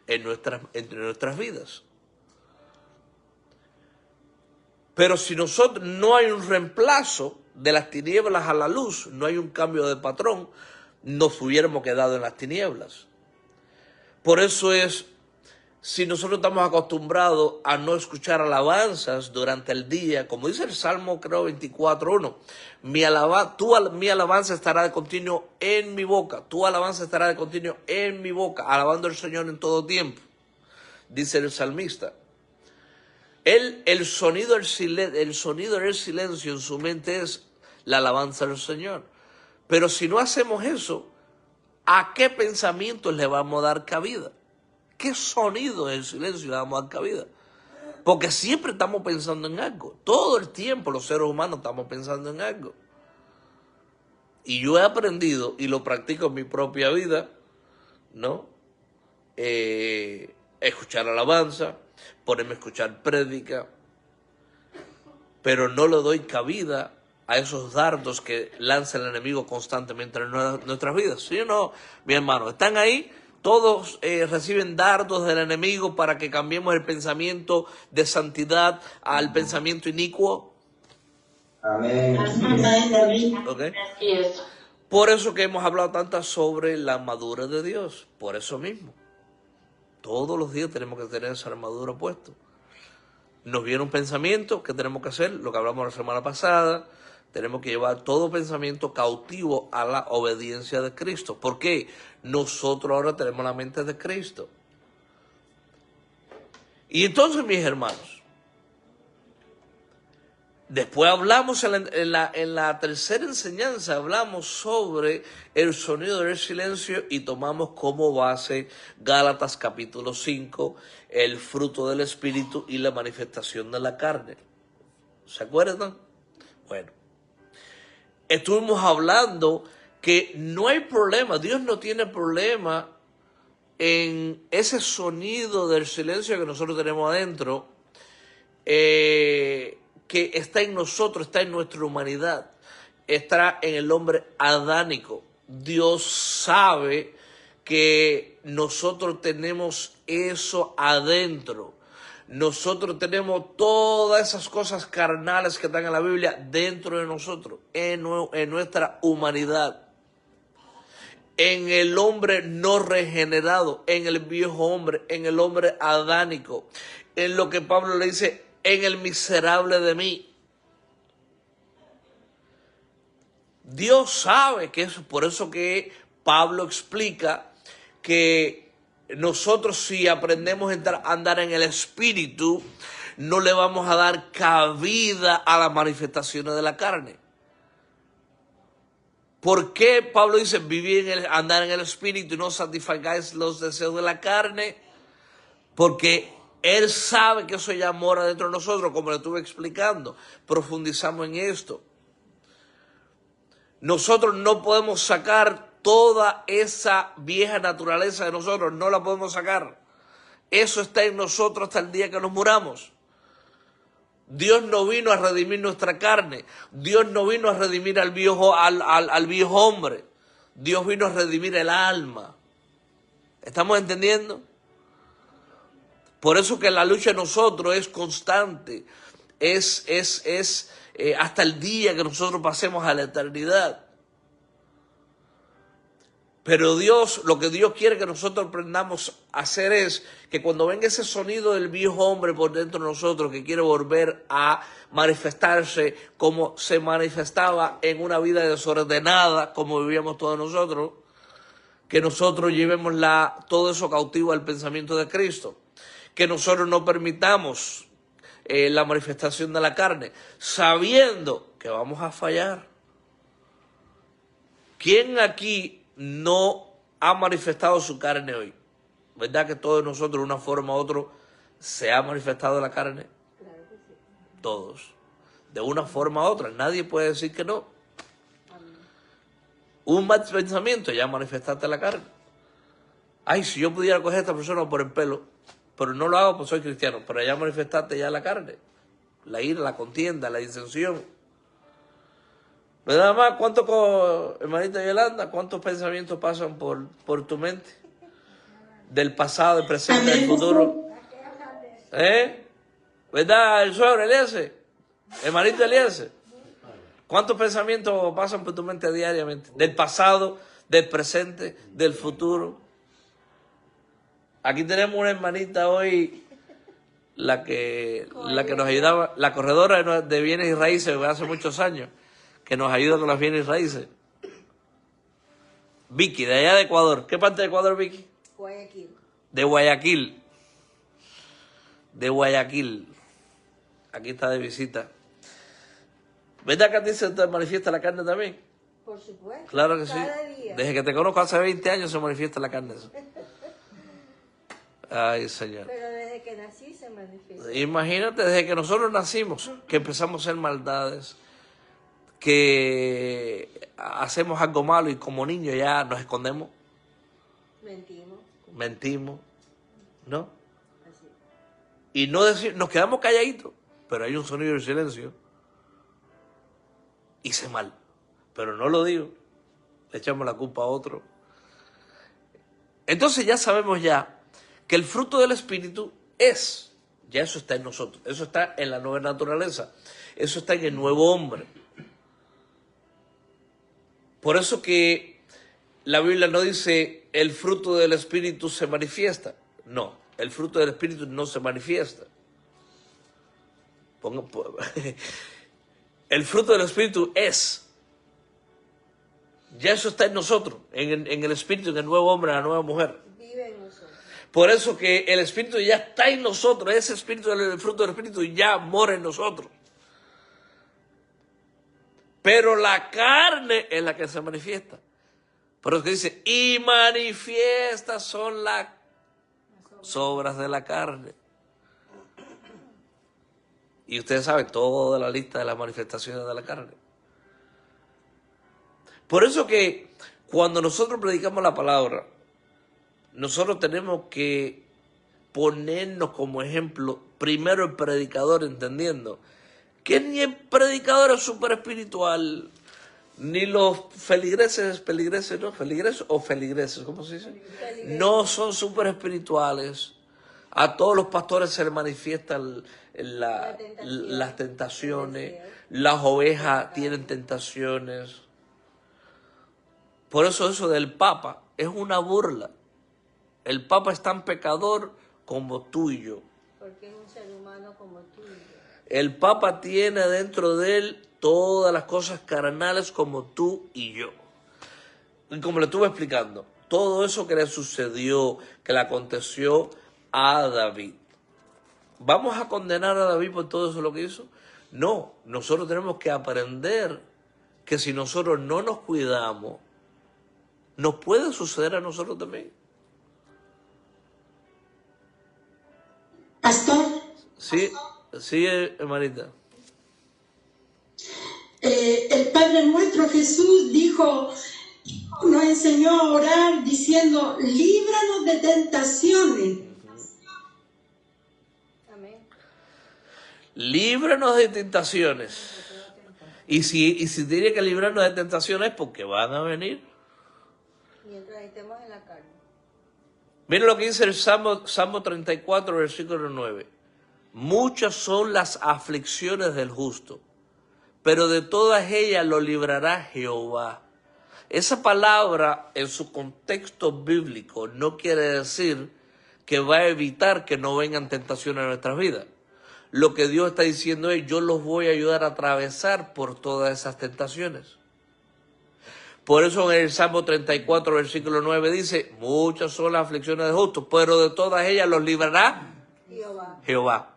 entre nuestras vidas. Pero si nosotros no hay un reemplazo de las tinieblas a la luz, no hay un cambio de patrón, nos hubiéramos quedado en las tinieblas. Por eso es, si nosotros estamos acostumbrados a no escuchar alabanzas durante el día, como dice el Salmo, creo, 24:1, mi alabanza estará de continuo en mi boca, tu alabanza estará de continuo en mi boca, alabando al Señor en todo tiempo, dice el salmista. El sonido del silencio en su mente es la alabanza del Señor. Pero si no hacemos eso, ¿a qué pensamientos le vamos a dar cabida? ¿Qué sonido del silencio le vamos a dar cabida? Porque siempre estamos pensando en algo. Todo el tiempo los seres humanos estamos pensando en algo. Y yo he aprendido, y lo practico en mi propia vida, ¿no? Escuchar alabanza, ponerme a escuchar prédica, pero no le doy cabida a esos dardos que lanza el enemigo constantemente en nuestras vidas. ¿Sí o no, mi hermano? Están ahí, todos reciben dardos del enemigo para que cambiemos el pensamiento de santidad al pensamiento inicuo. Amén. ¿Okay? Por eso que hemos hablado tanto sobre la armadura de Dios, por eso mismo. Todos los días tenemos que tener esa armadura puesta. Nos viene un pensamiento, ¿qué tenemos que hacer? Lo que hablamos la semana pasada. Tenemos que llevar todo pensamiento cautivo a la obediencia de Cristo. ¿Por qué? Nosotros ahora tenemos la mente de Cristo. Y entonces, mis hermanos, Después hablamos en la tercera enseñanza, hablamos sobre el sonido del silencio y tomamos como base Gálatas capítulo 5, el fruto del Espíritu y la manifestación de la carne. ¿Se acuerdan? Bueno, estuvimos hablando que no hay problema, Dios no tiene problema en ese sonido del silencio que nosotros tenemos adentro, que está en nosotros, está en nuestra humanidad, está en el hombre adánico. Dios sabe que nosotros tenemos eso adentro. Nosotros tenemos todas esas cosas carnales que están en la Biblia dentro de nosotros, en nuestra humanidad. En el hombre no regenerado, en el viejo hombre, en el hombre adánico, en lo que Pablo le dice, en el miserable de mí. Dios sabe que eso, por eso que Pablo explica que nosotros si aprendemos a andar en el Espíritu, no le vamos a dar cabida a las manifestaciones de la carne. ¿Por qué Pablo dice andar en el Espíritu y no satisfagáis los deseos de la carne? Porque Él sabe que eso ya mora dentro de nosotros, como le estuve explicando. Profundizamos en esto. Nosotros no podemos sacar toda esa vieja naturaleza de nosotros, no la podemos sacar. Eso está en nosotros hasta el día que nos muramos. Dios no vino a redimir nuestra carne. Dios no vino a redimir al viejo hombre. Dios vino a redimir el alma. ¿Estamos entendiendo? Por eso que la lucha de nosotros es constante. Es hasta el día que nosotros pasemos a la eternidad. Pero Dios, lo que Dios quiere que nosotros aprendamos a hacer es que cuando venga ese sonido del viejo hombre por dentro de nosotros que quiere volver a manifestarse como se manifestaba en una vida desordenada, como vivíamos todos nosotros, que nosotros llevemos todo eso cautivo al pensamiento de Cristo, que nosotros no permitamos la manifestación de la carne, sabiendo que vamos a fallar. ¿Quién aquí no ha manifestado su carne hoy? ¿Verdad que todos nosotros, de una forma u otra, se ha manifestado la carne? Claro que sí. Todos. De una forma u otra. Nadie puede decir que no. Un mal pensamiento, ya manifestaste la carne. Ay, si yo pudiera coger a esta persona por el pelo, pero no lo hago porque soy cristiano, pero ya manifestaste ya la carne. La ira, la contienda, la disensión. ¿Verdad, más? Hermanita Yolanda, cuántos pensamientos pasan por tu mente? Del pasado, del presente, del futuro. ¿Verdad, el suegro Eliezer? Hermanito Eliezer. ¿Cuántos pensamientos pasan por tu mente diariamente? Del pasado, del presente, del futuro. Aquí tenemos una hermanita hoy, la que nos ayudaba, la corredora de bienes y raíces hace muchos años, que nos ayuda con las bienes y raíces. Vicky, de allá de Ecuador. ¿Qué parte de Ecuador, Vicky? Guayaquil. De Guayaquil. De Guayaquil. Aquí está de visita. ¿Verdad que a ti se te manifiesta la carne también? Por supuesto. Claro que sí. Cada día. Desde que te conozco hace 20 años se manifiesta la carne. Ay, Señor. Pero desde que nací se manifiesta. Imagínate, desde que nosotros nacimos, que empezamos a hacer maldades, que hacemos algo malo y como niños ya nos escondemos, mentimos, ¿no? Así. Y no nos quedamos calladitos, pero hay un sonido de silencio. Hice mal, pero no lo digo, le echamos la culpa a otro. Entonces ya sabemos ya que el fruto del Espíritu ya eso está en nosotros, eso está en la nueva naturaleza, eso está en el nuevo hombre. Por eso que la Biblia no dice el fruto del Espíritu se manifiesta. No, el fruto del Espíritu no se manifiesta. El fruto del Espíritu ya eso está en nosotros, en el Espíritu, en el nuevo hombre, en la nueva mujer. Vive en nosotros. Por eso que el Espíritu ya está en nosotros, ese Espíritu, el fruto del Espíritu ya mora en nosotros. Pero la carne es la que se manifiesta. Por eso que dice, y manifiestas son las obras de la carne. Y ustedes saben toda la lista de las manifestaciones de la carne. Por eso que cuando nosotros predicamos la palabra, nosotros tenemos que ponernos como ejemplo, primero el predicador, entendiendo que ni el predicador es súper espiritual, ni los feligreses, ¿cómo se dice? No son súper espirituales. A todos los pastores se les manifiestan las tentaciones, las ovejas tienen tentaciones. Por eso del Papa es una burla. El Papa es tan pecador como tú y yo. Porque es un ser humano como tú y yo. El Papa tiene dentro de él todas las cosas carnales como tú y yo. Y como le estuve explicando, todo eso que le sucedió, que le aconteció a David. ¿Vamos a condenar a David por todo eso lo que hizo? No, nosotros tenemos que aprender que si nosotros no nos cuidamos, nos puede suceder a nosotros también. Pastor, Sí, hermanita. el Padre nuestro Jesús nos enseñó a orar diciendo, líbranos de tentaciones. Amén. Líbranos de tentaciones. Y si tiene que librarnos de tentaciones, porque van a venir. Mientras estemos en la carne. Miren lo que dice el Salmo 34, versículo 9. Muchas son las aflicciones del justo, pero de todas ellas lo librará Jehová. Esa palabra en su contexto bíblico no quiere decir que va a evitar que no vengan tentaciones a nuestras vidas. Lo que Dios está diciendo es, yo los voy a ayudar a atravesar por todas esas tentaciones. Por eso en el Salmo 34, versículo 9 dice, muchas son las aflicciones de justos, pero de todas ellas los librará Jehová.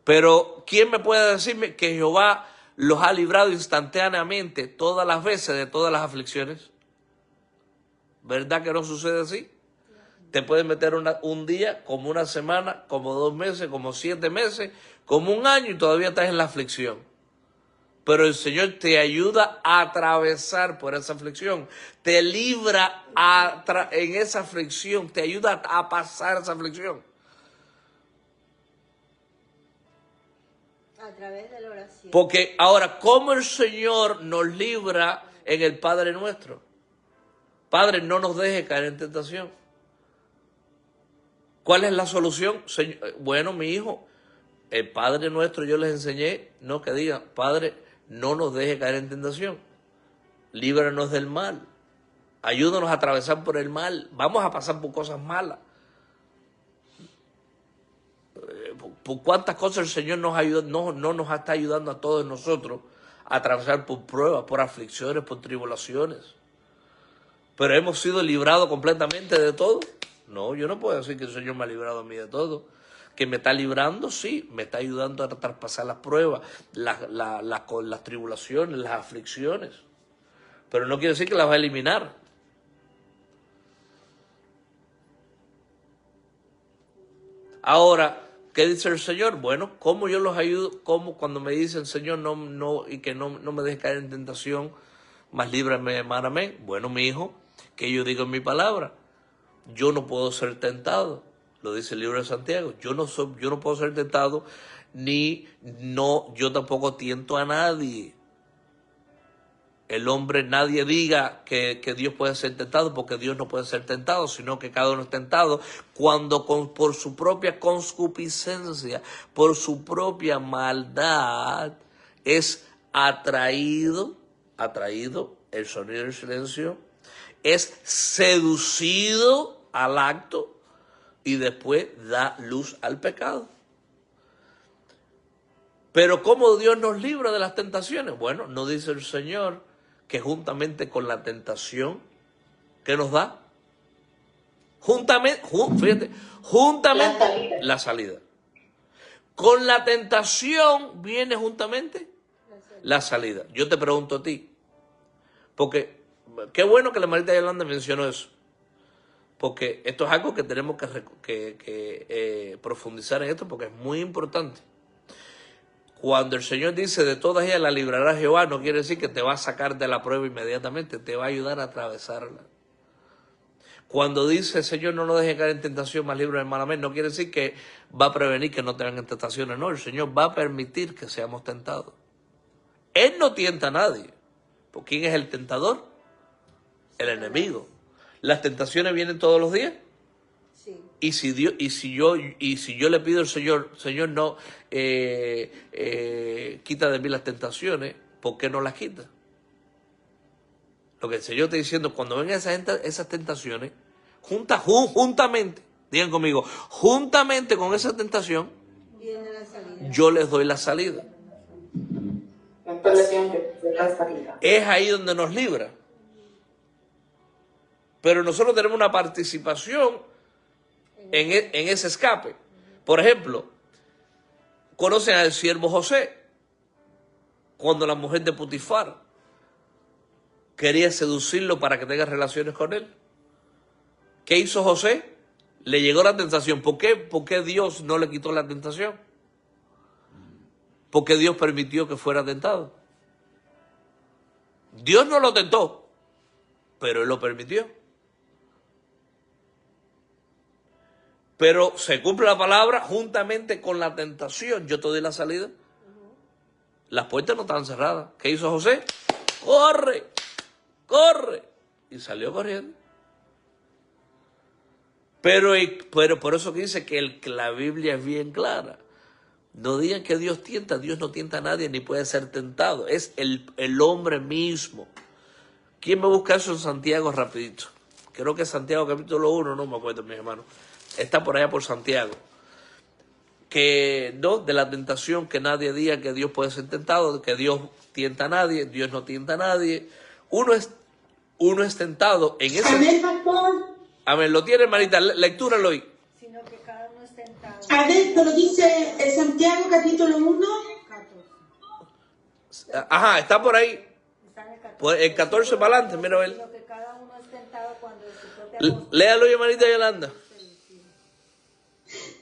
Pero ¿quién me puede decirme que Jehová los ha librado instantáneamente todas las veces de todas las aflicciones? ¿Verdad que no sucede así? Te pueden meter un día, como una semana, como 2 meses, como 7 meses, como un año y todavía estás en la aflicción. Pero el Señor te ayuda a atravesar por esa aflicción. Te libra en esa aflicción. Te ayuda a pasar esa aflicción. A través de la oración. Porque ahora, ¿cómo el Señor nos libra en el Padre Nuestro? Padre, no nos deje caer en tentación. ¿Cuál es la solución? Bueno, mi hijo, el Padre Nuestro yo les enseñé, no que digan, Padre, no nos deje caer en tentación. Líbranos del mal. Ayúdanos a atravesar por el mal. Vamos a pasar por cosas malas. Por cuántas cosas el Señor nos ayuda, no nos está ayudando a todos nosotros a atravesar por pruebas, por aflicciones, por tribulaciones. Pero hemos sido librados completamente de todo. No, yo no puedo decir que el Señor me ha librado a mí de todo. Que me está librando, sí, me está ayudando a traspasar las pruebas, las tribulaciones, las aflicciones. Pero no quiere decir que las va a eliminar. Ahora, ¿qué dice el Señor? Bueno, ¿cómo yo los ayudo? ¿Cómo cuando me dicen, Señor, y que no me dejes caer en tentación, mas líbrame de mal? Amén. Bueno, mi hijo, que yo digo en mi palabra, yo no puedo ser tentado. Lo dice el libro de Santiago. Yo no puedo ser tentado, yo tampoco tiento a nadie. El hombre, nadie diga que Dios puede ser tentado, porque Dios no puede ser tentado, sino que cada uno es tentado cuando por su propia concupiscencia, por su propia maldad, es atraído, el sonido del silencio, es seducido al acto y después da luz al pecado. Pero ¿cómo Dios nos libra de las tentaciones? Bueno, nos dice el Señor que juntamente con la tentación, ¿qué nos da? Juntamente la salida. Con la tentación viene juntamente la salida. Yo te pregunto a ti, porque qué bueno que la hermanita Yolanda mencionó eso, porque esto es algo que tenemos que profundizar en esto, porque es muy importante. Cuando el Señor dice de todas ellas la librará Jehová, no quiere decir que te va a sacar de la prueba inmediatamente, te va a ayudar a atravesarla. Cuando dice el Señor no nos deje caer en tentación, más libre del mal, amén, no quiere decir que va a prevenir que no te vengan tentaciones, no, el Señor va a permitir que seamos tentados. Él no tienta a nadie. ¿Por quién es el tentador? El enemigo. ¿Las tentaciones vienen todos los días? Sí. Y si yo le pido al Señor, Señor, no quita de mí las tentaciones, ¿por qué no las quita? Lo que el Señor está diciendo, cuando vengan esas tentaciones, juntamente, digan conmigo, juntamente con esa tentación, Viene la salida. yo les doy la salida. Es ahí donde nos libra. Pero nosotros tenemos una participación en ese escape. Por ejemplo, conocen al siervo José, cuando la mujer de Potifar quería seducirlo para que tenga relaciones con él. ¿Qué hizo José? Le llegó la tentación. ¿Por qué Dios no le quitó la tentación? Porque Dios permitió que fuera tentado. Dios no lo tentó, pero Él lo permitió. Pero se cumple la palabra juntamente con la tentación. Yo te doy la salida. Las puertas no estaban cerradas. ¿Qué hizo José? ¡Corre! ¡Corre! Y salió corriendo. Pero por eso que dice que la Biblia es bien clara. No digan que Dios tienta. Dios no tienta a nadie ni puede ser tentado. Es el hombre mismo. ¿Quién me busca eso en Santiago rapidito? Creo que es Santiago capítulo 1, no me acuerdo, mis hermanos. Está por allá por Santiago. Que no, de la tentación, que nadie diga que Dios puede ser tentado, que Dios tienta a nadie, Dios no tienta a nadie. Uno es tentado en ese... Amén, pastor. Amén, lo tiene, hermanita, lectúralo hoy. Sino que cada uno es tentado. A ver, pero dice en Santiago capítulo 1. 14. Ajá, está por ahí. Está en el 14. Pues el 14 para adelante, mira a ver. Sino que cada uno es tentado cuando de su propia Léalo, hermanita Yolanda.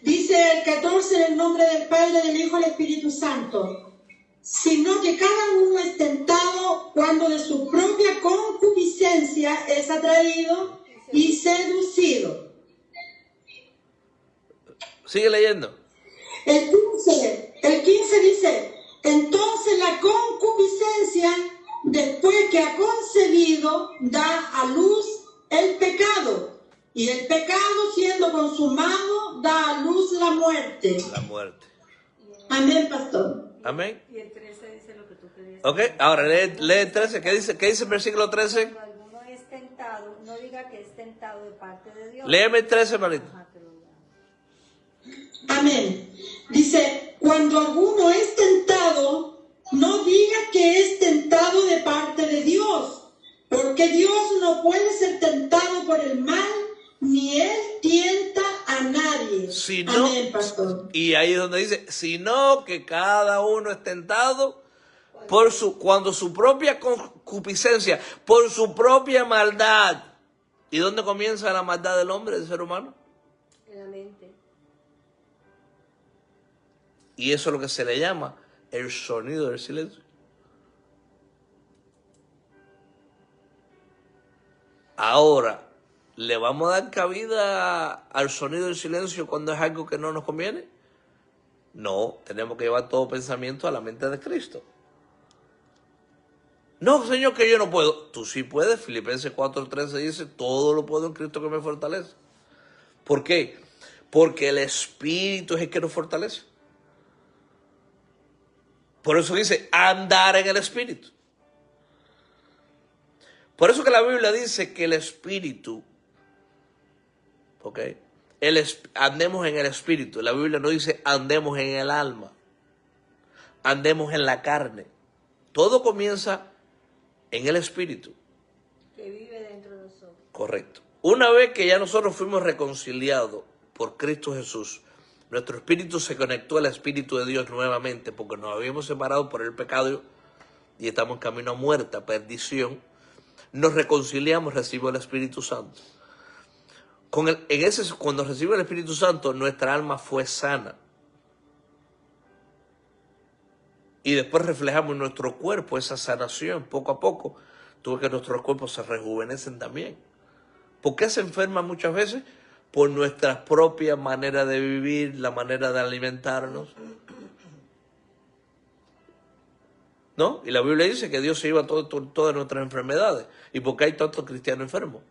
Dice el 14 en el nombre del Padre, del Hijo y del Espíritu Santo. Sino que cada uno es tentado cuando de su propia concupiscencia es atraído y seducido. Sigue leyendo. El 15 dice, entonces la concupiscencia, después que ha concebido, da a luz el pecado. Y el pecado, siendo consumado, da a luz la muerte. La muerte. Amén, pastor. Amén. Y el 13 dice lo que tú querías. Ok, ahora lee el 13. ¿Qué dice el versículo 13? Cuando alguno es tentado, no diga que es tentado de parte de Dios. Léeme el 13, hermanita. Ajá, te lo digo. Amén. Dice, cuando alguno es tentado, no diga que es tentado de parte de Dios, porque Dios no puede ser tentado por el mal, ni Él tienta a nadie. Sino, amén, pastor. y ahí es donde dice, sino que cada uno es tentado cuando su propia concupiscencia, por su propia maldad. ¿Y dónde comienza la maldad del hombre, del ser humano? En la mente. Y eso es lo que se le llama el sonido del silencio. Ahora, ¿le vamos a dar cabida al sonido del silencio cuando es algo que no nos conviene? No, tenemos que llevar todo pensamiento a la mente de Cristo. No, Señor, que yo no puedo. Tú sí puedes. Filipenses 4:13 dice, todo lo puedo en Cristo que me fortalece. ¿Por qué? Porque el Espíritu es el que nos fortalece. Por eso dice, andar en el Espíritu. Por eso que la Biblia dice que el Espíritu, ¿ok? Andemos en el Espíritu. La Biblia no dice andemos en el alma, andemos en la carne. Todo comienza en el Espíritu. Que vive dentro de nosotros. Correcto. Una vez que ya nosotros fuimos reconciliados por Cristo Jesús, nuestro espíritu se conectó al Espíritu de Dios nuevamente porque nos habíamos separado por el pecado y estamos en camino a muerte, a perdición, nos reconciliamos, recibo el Espíritu Santo. Cuando recibo el Espíritu Santo, nuestra alma fue sana. Y después reflejamos en nuestro cuerpo esa sanación, poco a poco. Tú ves que nuestros cuerpos se rejuvenecen también. ¿Por qué se enferman muchas veces? Por nuestra propia manera de vivir, la manera de alimentarnos. ¿No? Y la Biblia dice que Dios se lleva todas nuestras enfermedades. ¿Y por qué hay tantos cristianos enfermos?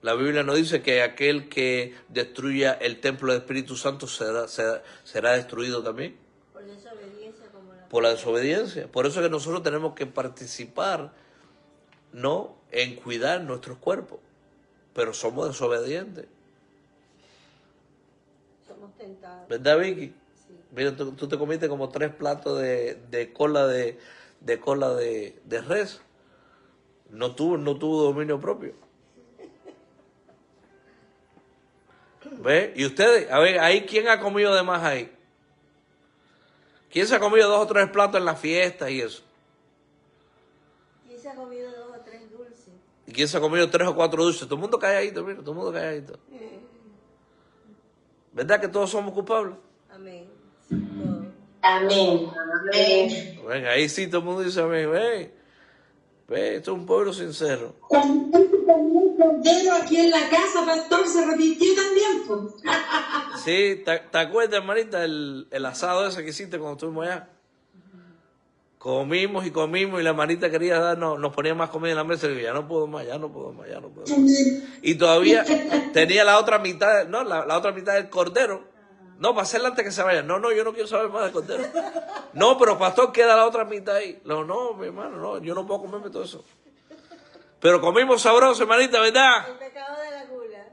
La Biblia nos dice que aquel que destruya el templo del Espíritu Santo será destruido también. Por desobediencia como la... Por la desobediencia. Por eso es que nosotros tenemos que participar, ¿no?, en cuidar nuestros cuerpos. Pero somos desobedientes. Somos tentados. ¿Verdad, Vicky? Sí. Mira, tú te comiste como 3 platos de cola de res. No tuvo dominio propio. ¿Ve? Y ustedes, a ver, ahí, ¿quién ha comido de más ahí? ¿Quién se ha comido 2 o 3 platos en las fiestas y eso? ¿Quién se ha comido 2 o 3 dulces? ¿Y quién se ha comido 3 o 4 dulces? Todo el mundo calladito, mira, todo el mundo calladito. ¿Verdad que todos somos culpables? Amén. Sí, todo. Amén. Amén. Ven, ahí sí todo el mundo dice amén. Ve, esto es un pueblo sincero. Cuando se comió el cordero aquí en la casa, pastor, se repitió también, pues. Sí, ¿te acuerdas, hermanita, el asado ese que hiciste cuando estuvimos allá? Comimos y la hermanita quería darnos, nos ponía más comida en la mesa y yo, ya no puedo más. Y todavía tenía la otra mitad, no, la otra mitad del cordero. No, para hacerla antes que se vaya. No, yo no quiero saber más del cordero. No, pero pastor, queda la otra mitad ahí. No, mi hermano, no, yo no puedo comerme todo eso. Pero comimos sabroso, hermanita, ¿verdad? El pecado de la gula.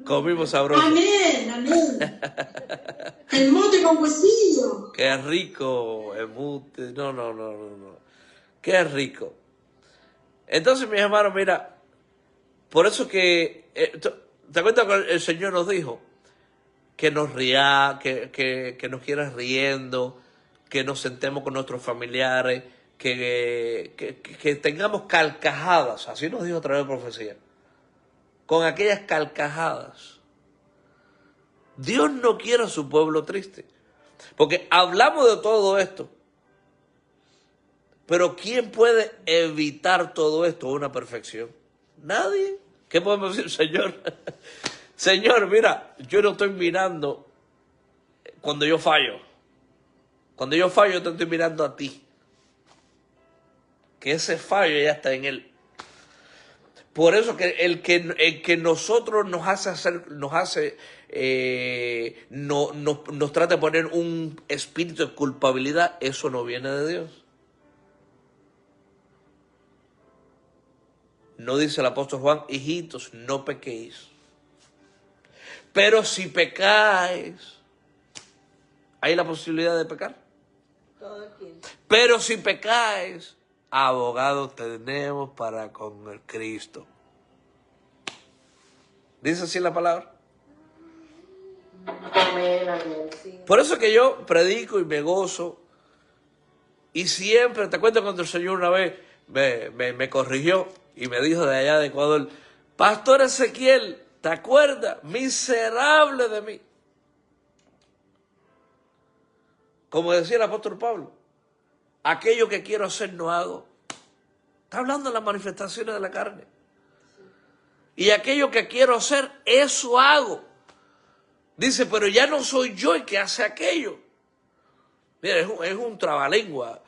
Comimos sabroso. Amén. El mote con huesillo. Qué rico, embute. No. Qué rico. Entonces, mis hermanos, mira, por eso que, ¿te acuerdas que el Señor nos dijo? Que nos ría, que nos quieras riendo, que nos sentemos con nuestros familiares, que tengamos carcajadas, así nos dijo a través de profecía, con aquellas carcajadas. Dios no quiere a su pueblo triste, porque hablamos de todo esto, pero ¿quién puede evitar todo esto a una perfección? Nadie. ¿Qué podemos decir, Señor? Señor, mira, yo no estoy mirando cuando yo fallo. Cuando yo fallo, te estoy mirando a ti. Que ese fallo ya está en Él. Por eso que el que nosotros nos trata de poner un espíritu de culpabilidad, eso no viene de Dios. No dice el apóstol Juan, hijitos, no pequéis. Pero si pecáis, ¿hay la posibilidad de pecar? Todo el tiempo. Pero si pecáis, abogados tenemos para con el Cristo. ¿Dice así la palabra? Amén. Amén. Sí. Por eso que yo predico y me gozo. Y siempre, te cuento cuando el Señor una vez me corrigió y me dijo de allá de Ecuador, Pastor Ezequiel, ¿te acuerdas? Miserable de mí. Como decía el apóstol Pablo, aquello que quiero hacer no hago. Está hablando de las manifestaciones de la carne. Y aquello que quiero hacer, eso hago. Dice, pero ya no soy yo el que hace aquello. Mira, es un trabalengua.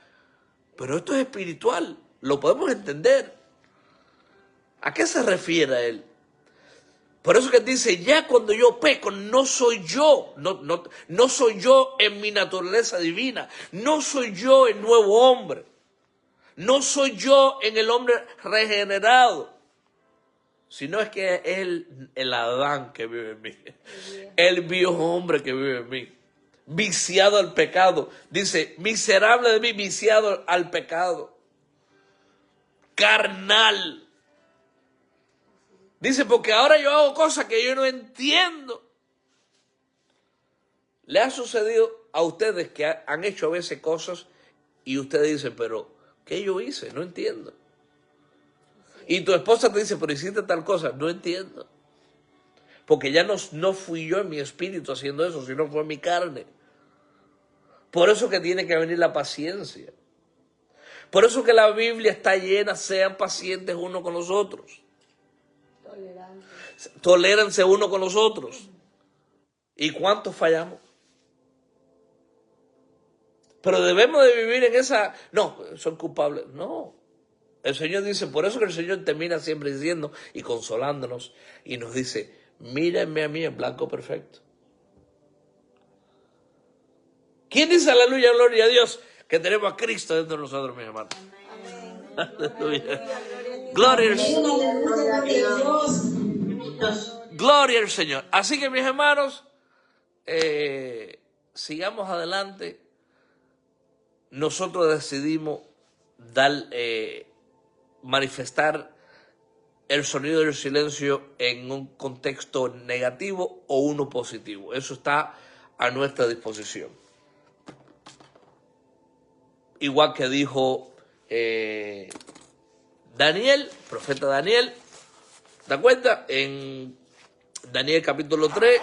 Pero esto es espiritual. Lo podemos entender. ¿A qué se refiere él? Por eso que dice, ya cuando yo peco, no soy yo. No soy yo en mi naturaleza divina. No soy yo el nuevo hombre. No soy yo en el hombre regenerado. Sino es que es el Adán que vive en mí. El viejo hombre que vive en mí. Viciado al pecado. Dice, miserable de mí, viciado al pecado. Carnal. Dice, porque ahora yo hago cosas que yo no entiendo. ¿Le ha sucedido a ustedes que han hecho a veces cosas Y usted dice, pero, ¿qué yo hice? No entiendo. Y tu esposa te dice, pero hiciste tal cosa. No entiendo. Porque ya no fui yo en mi espíritu haciendo eso, sino fue mi carne. Por eso que tiene que venir la paciencia. Por eso que la Biblia está llena, sean pacientes uno con los otros. Tolérense uno con los otros. ¿Y cuántos fallamos? Pero debemos de vivir en esa... No, son culpables. No. El Señor dice, por eso que el Señor termina siempre diciendo y consolándonos. Y nos dice, mírenme a mí en blanco perfecto. ¿Quién dice aleluya, gloria a Dios? Que tenemos a Cristo dentro de nosotros, mis hermanos. Aleluya. Gloria al Señor. Gloria al Señor. Así que, mis hermanos, sigamos adelante. Nosotros decidimos manifestar el sonido del silencio en un contexto negativo o uno positivo. Eso está a nuestra disposición. Igual que dijo Daniel, profeta Daniel, ¿te cuenta? En Daniel capítulo 3,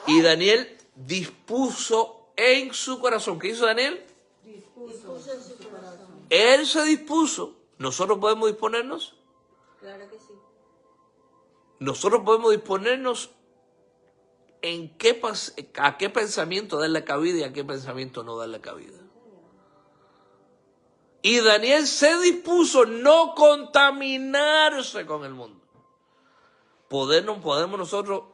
y Daniel dispuso en su corazón. ¿Qué hizo Daniel? Dispuso en su corazón. Él se dispuso. ¿Nosotros podemos disponernos? Claro que sí. Nosotros podemos disponernos a qué pensamiento darle cabida y a qué pensamiento no darle cabida. Y Daniel se dispuso no contaminarse con el mundo. ¿Podemos nosotros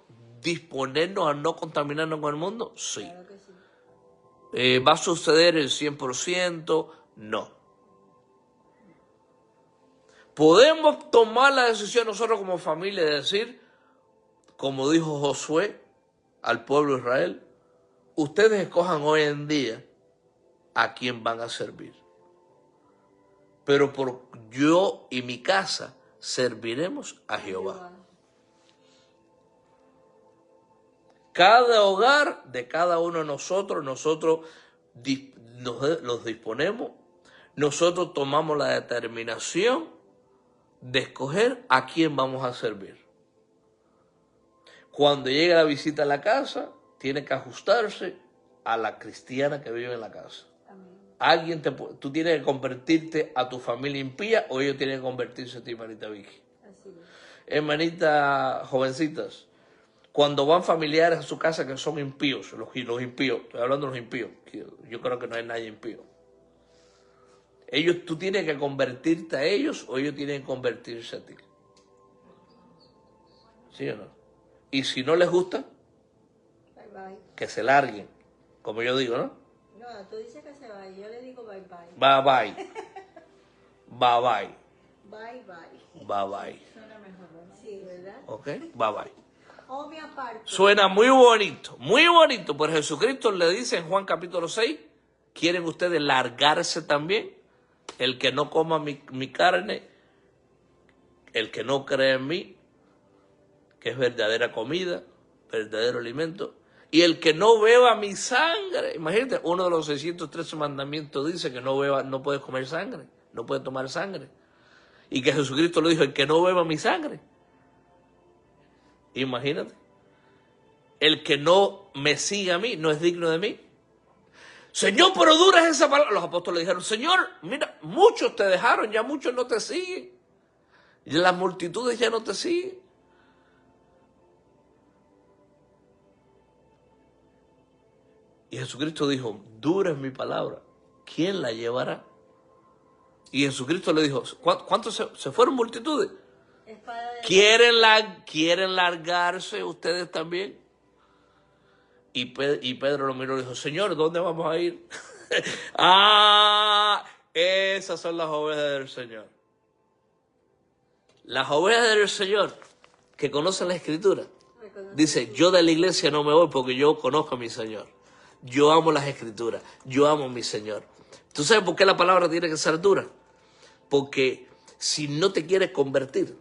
disponernos a no contaminarnos con el mundo? Sí. Claro que sí. ¿Va a suceder el 100%? No. Podemos tomar la decisión nosotros como familia de decir, como dijo Josué al pueblo de Israel, ustedes escojan hoy en día a quién van a servir. Pero por yo y mi casa serviremos a Jehová. Cada hogar de cada uno de nosotros los disponemos, nosotros tomamos la determinación de escoger a quién vamos a servir. Cuando llegue la visita a la casa, tiene que ajustarse a la cristiana que vive en la casa. Tú tienes que convertirte a tu familia impía o ellos tienen que convertirse a ti, hermanita Vicky. Así es. Hermanita, jovencitas, cuando van familiares a su casa que son impíos, los impíos, estoy hablando de los impíos, yo creo que no hay nadie impío. Tú tienes que convertirte a ellos o ellos tienen que convertirse a ti. ¿Sí o no? Y si no les gusta, Bye bye. que se larguen, como yo digo, ¿no? No, tú dices que se va, yo le digo bye bye. Bye bye. Bye bye. Bye bye. Bye bye. Suena mejor, ¿verdad? Sí, ¿verdad? ¿Ok? Bye bye. Obvia parte. Suena muy bonito, muy bonito. Pero Jesucristo le dice en Juan capítulo 6, ¿quieren ustedes largarse también? El que no coma mi carne, el que no cree en mí, que es verdadera comida, verdadero alimento, y el que no beba mi sangre. Imagínate, uno de los 613 mandamientos dice que no puedes comer sangre, no puedes tomar sangre. Y que Jesucristo le dijo, el que no beba mi sangre. Imagínate. El que no me siga a mí no es digno de mí. Señor, pero dura es esa palabra. Los apóstoles dijeron, Señor, mira, muchos te dejaron, ya muchos no te siguen. Y las multitudes ya no te siguen. Y Jesucristo dijo, dura es mi palabra, ¿quién la llevará? Y Jesucristo le dijo, ¿cuántos se fueron multitudes? ¿Quieren largarse ustedes también? Y Pedro lo miró y dijo, Señor, ¿dónde vamos a ir? Esas son las ovejas del Señor. Las ovejas del Señor que conocen la Escritura. Dice, yo de la iglesia no me voy porque yo conozco a mi Señor. Yo amo las Escrituras. Yo amo a mi Señor. ¿Tú sabes por qué la palabra tiene que ser dura? Porque si no te quieres convertir,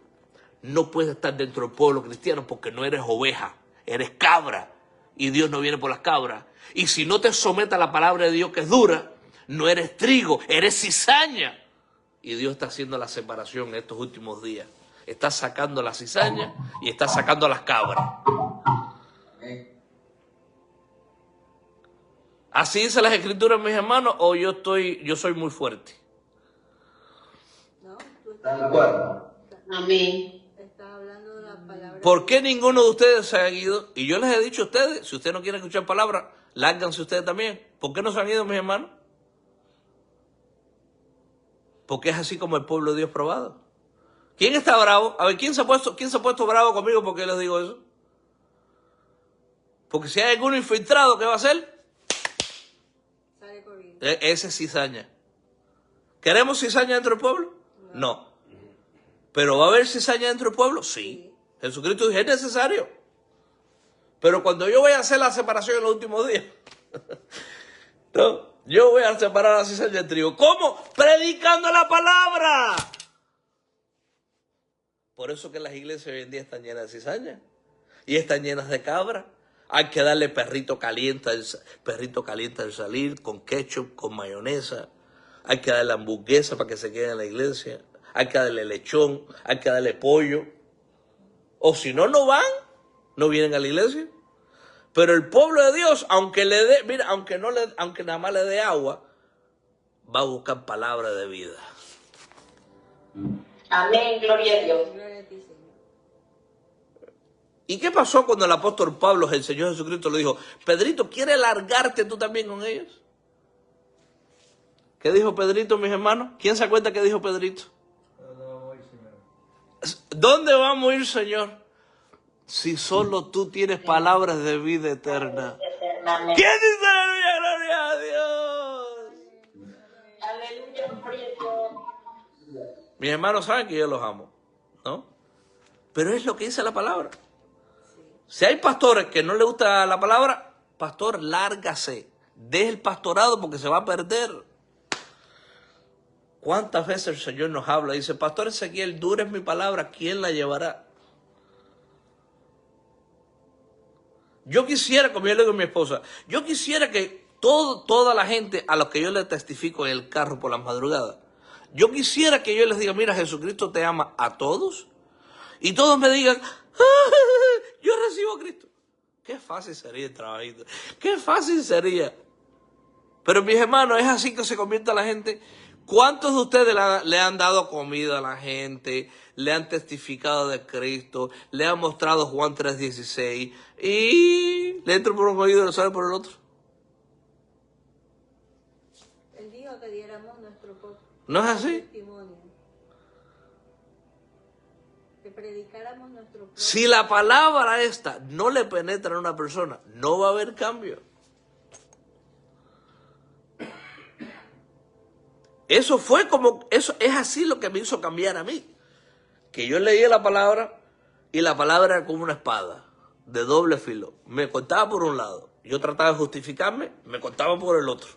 no puedes estar dentro del pueblo cristiano porque no eres oveja, eres cabra. Y Dios no viene por las cabras. Y si no te sometes a la palabra de Dios que es dura, No eres trigo, eres cizaña. Y Dios está haciendo la separación en estos últimos días. Está sacando la cizaña y está sacando las cabras. Amén. ¿Así dice las Escrituras, mis hermanos, o yo soy muy fuerte? ¿No? Tú Tal cual. Amén. estás hablando de la palabra. ¿Por qué ninguno de ustedes se ha ido? Y yo les he dicho a ustedes, si ustedes no quieren escuchar palabras, lárganse ustedes también. ¿Por qué no se han ido, mis hermanos? Porque es así como el pueblo de Dios probado. ¿Quién está bravo? A ver, ¿quién se ha puesto bravo conmigo porque les digo eso? Porque si hay alguno infiltrado, ¿qué va a hacer? Sale corriendo. Ese es cizaña. ¿Queremos cizaña dentro del pueblo? No. ¿Pero va a haber cizaña dentro del pueblo? Sí. Jesucristo dijo, es necesario. Pero cuando yo voy a hacer la separación en los últimos días, no, yo voy a separar la cizaña del trigo. ¿Cómo? Predicando la palabra. Por eso que las iglesias hoy en día están llenas de cizaña y están llenas de cabra. Hay que darle perrito caliente al salir, con ketchup, con mayonesa. Hay que darle hamburguesa para que se quede en la iglesia. Hay que darle lechón, hay que darle pollo. O si no, no van, no vienen a la iglesia. Pero el pueblo de Dios, aunque le dé, mira, aunque nada más le dé agua, va a buscar palabra de vida. Amén, gloria a Dios. Gloria a ti, Señor. ¿Y qué pasó cuando el apóstol Pablo, el Señor Jesucristo, le dijo, Pedrito, ¿quieres largarte tú también con ellos? ¿Qué dijo Pedrito, mis hermanos? ¿Quién se acuerda qué dijo Pedrito? ¿Dónde vamos a ir, Señor? Si solo tú tienes palabras de vida eterna. Amén. ¿Quién dice aleluya, gloria a Dios? Aleluya, gloria a Dios. Mis hermanos saben que yo los amo, ¿no? Pero es lo que dice la palabra. Si hay pastores que no les gusta la palabra, pastor, lárgase. Deje el pastorado porque se va a perder. ¿Cuántas veces el Señor nos habla? Dice, pastor Ezequiel, dura es mi palabra, ¿quién la llevará? Yo quisiera, como yo le digo a mi esposa, yo quisiera que toda la gente a los que yo le testifico en el carro por las madrugadas, yo quisiera que yo les diga, mira, Jesucristo te ama a todos, y todos me digan, yo recibo a Cristo. Qué fácil sería el trabajito, qué fácil sería. Pero mis hermanos, es así que se convierte la gente. ¿Cuántos de ustedes le han dado comida a la gente? Le han testificado de Cristo, le han mostrado Juan 3:16 y le entra por un oído y le sale por el otro? Él dijo que diéramos nuestro ¿No es así? testimonio. Que predicáramos nuestro propio. Si la palabra esta no le penetra a una persona, no va a haber cambio. Eso es así lo que me hizo cambiar a mí. Que yo leía la palabra y la palabra era como una espada de doble filo. Me cortaba por un lado. Yo trataba de justificarme, me cortaba por el otro.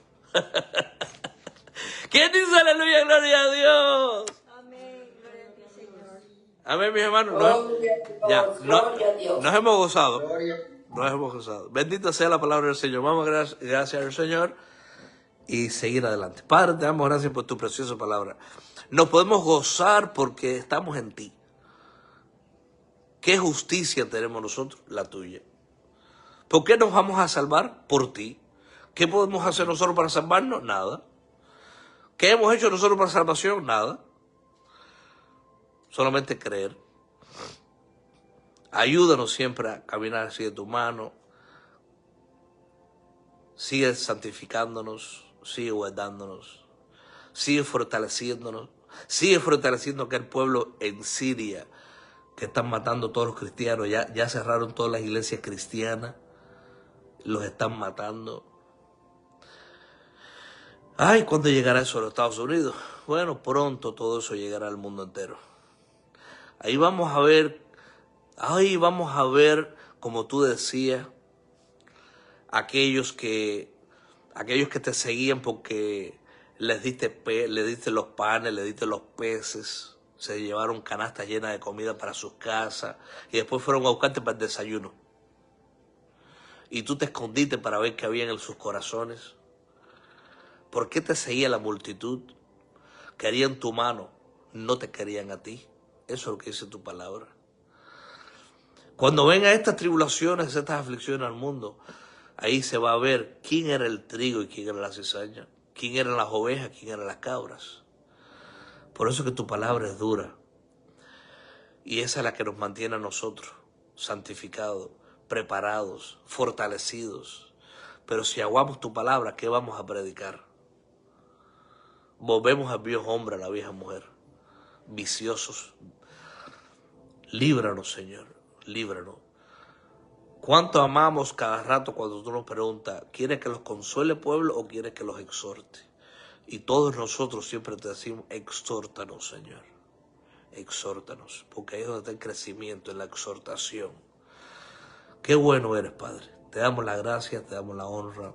¿Quién dice aleluya, gloria a Dios? Amén, gloria a ti, Señor. Amén, mis hermanos. Gloria a Dios. Nos hemos gozado. Gloria. Nos hemos gozado. Bendita sea la palabra del Señor. Vamos, gracias al Señor y seguir adelante. Padre, te damos gracias por tu preciosa palabra. Nos podemos gozar porque estamos en ti. ¿Qué justicia tenemos nosotros? La tuya. ¿Por qué nos vamos a salvar? Por ti. ¿Qué podemos hacer nosotros para salvarnos? Nada. ¿Qué hemos hecho nosotros para salvación? Nada. Solamente creer. Ayúdanos siempre a caminar así de tu mano. Sigue santificándonos, sigue guardándonos, sigue fortaleciéndonos, sigue fortaleciendo aquel pueblo en Siria que están matando a todos los cristianos. Ya cerraron todas las iglesias cristianas, los están matando. Ay, ¿cuándo llegará eso a los Estados Unidos? Bueno, pronto todo eso llegará al mundo entero. Ahí vamos a ver, como tú decías, aquellos que te seguían porque les diste los panes, les diste los peces, se llevaron canastas llenas de comida para sus casas y después fueron a buscarte para el desayuno. Y tú te escondiste para ver qué había en sus corazones. ¿Por qué te seguía la multitud? Querían tu mano, no te querían a ti. Eso es lo que dice tu palabra. Cuando vengan estas tribulaciones, estas aflicciones al mundo, ahí se va a ver quién era el trigo y quién era la cizaña, quién eran las ovejas, quién eran las cabras. Por eso que tu palabra es dura. Y esa es la que nos mantiene a nosotros santificados, preparados, fortalecidos. Pero si aguamos tu palabra, ¿qué vamos a predicar? Volvemos al viejo hombre, a la vieja mujer, viciosos. Líbranos, Señor, líbranos. ¿Cuánto amamos cada rato cuando tú nos preguntas, ¿quieres que los consuele, pueblo, o quieres que los exhorte? Y todos nosotros siempre te decimos, exhórtanos, Señor. Exhórtanos, porque ahí es donde está el crecimiento, en la exhortación. Qué bueno eres, Padre. Te damos la gracia, te damos la honra.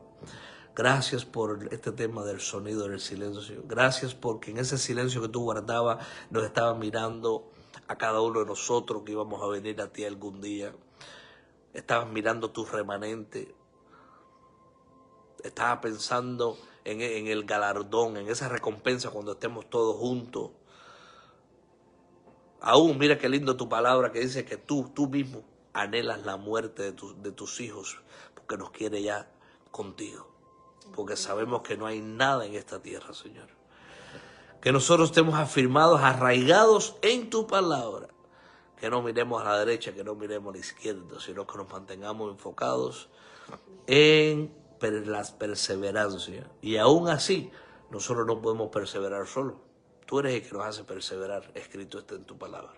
Gracias por este tema del sonido del silencio, Señor. Gracias porque en ese silencio que tú guardabas nos estabas mirando a cada uno de nosotros que íbamos a venir a ti algún día. Estabas mirando tu remanente. Estabas pensando en el galardón, en esa recompensa cuando estemos todos juntos. Aún, mira qué lindo tu palabra que dice que tú mismo anhelas la muerte de tus hijos porque nos quiere ya contigo. Porque sabemos que no hay nada en esta tierra, Señor. Que nosotros estemos afirmados, arraigados en tu palabra. Que no miremos a la derecha, que no miremos a la izquierda, sino que nos mantengamos enfocados en las perseverancias. Y aún así, nosotros no podemos perseverar solos. Tú eres el que nos hace perseverar, escrito está en tu palabra.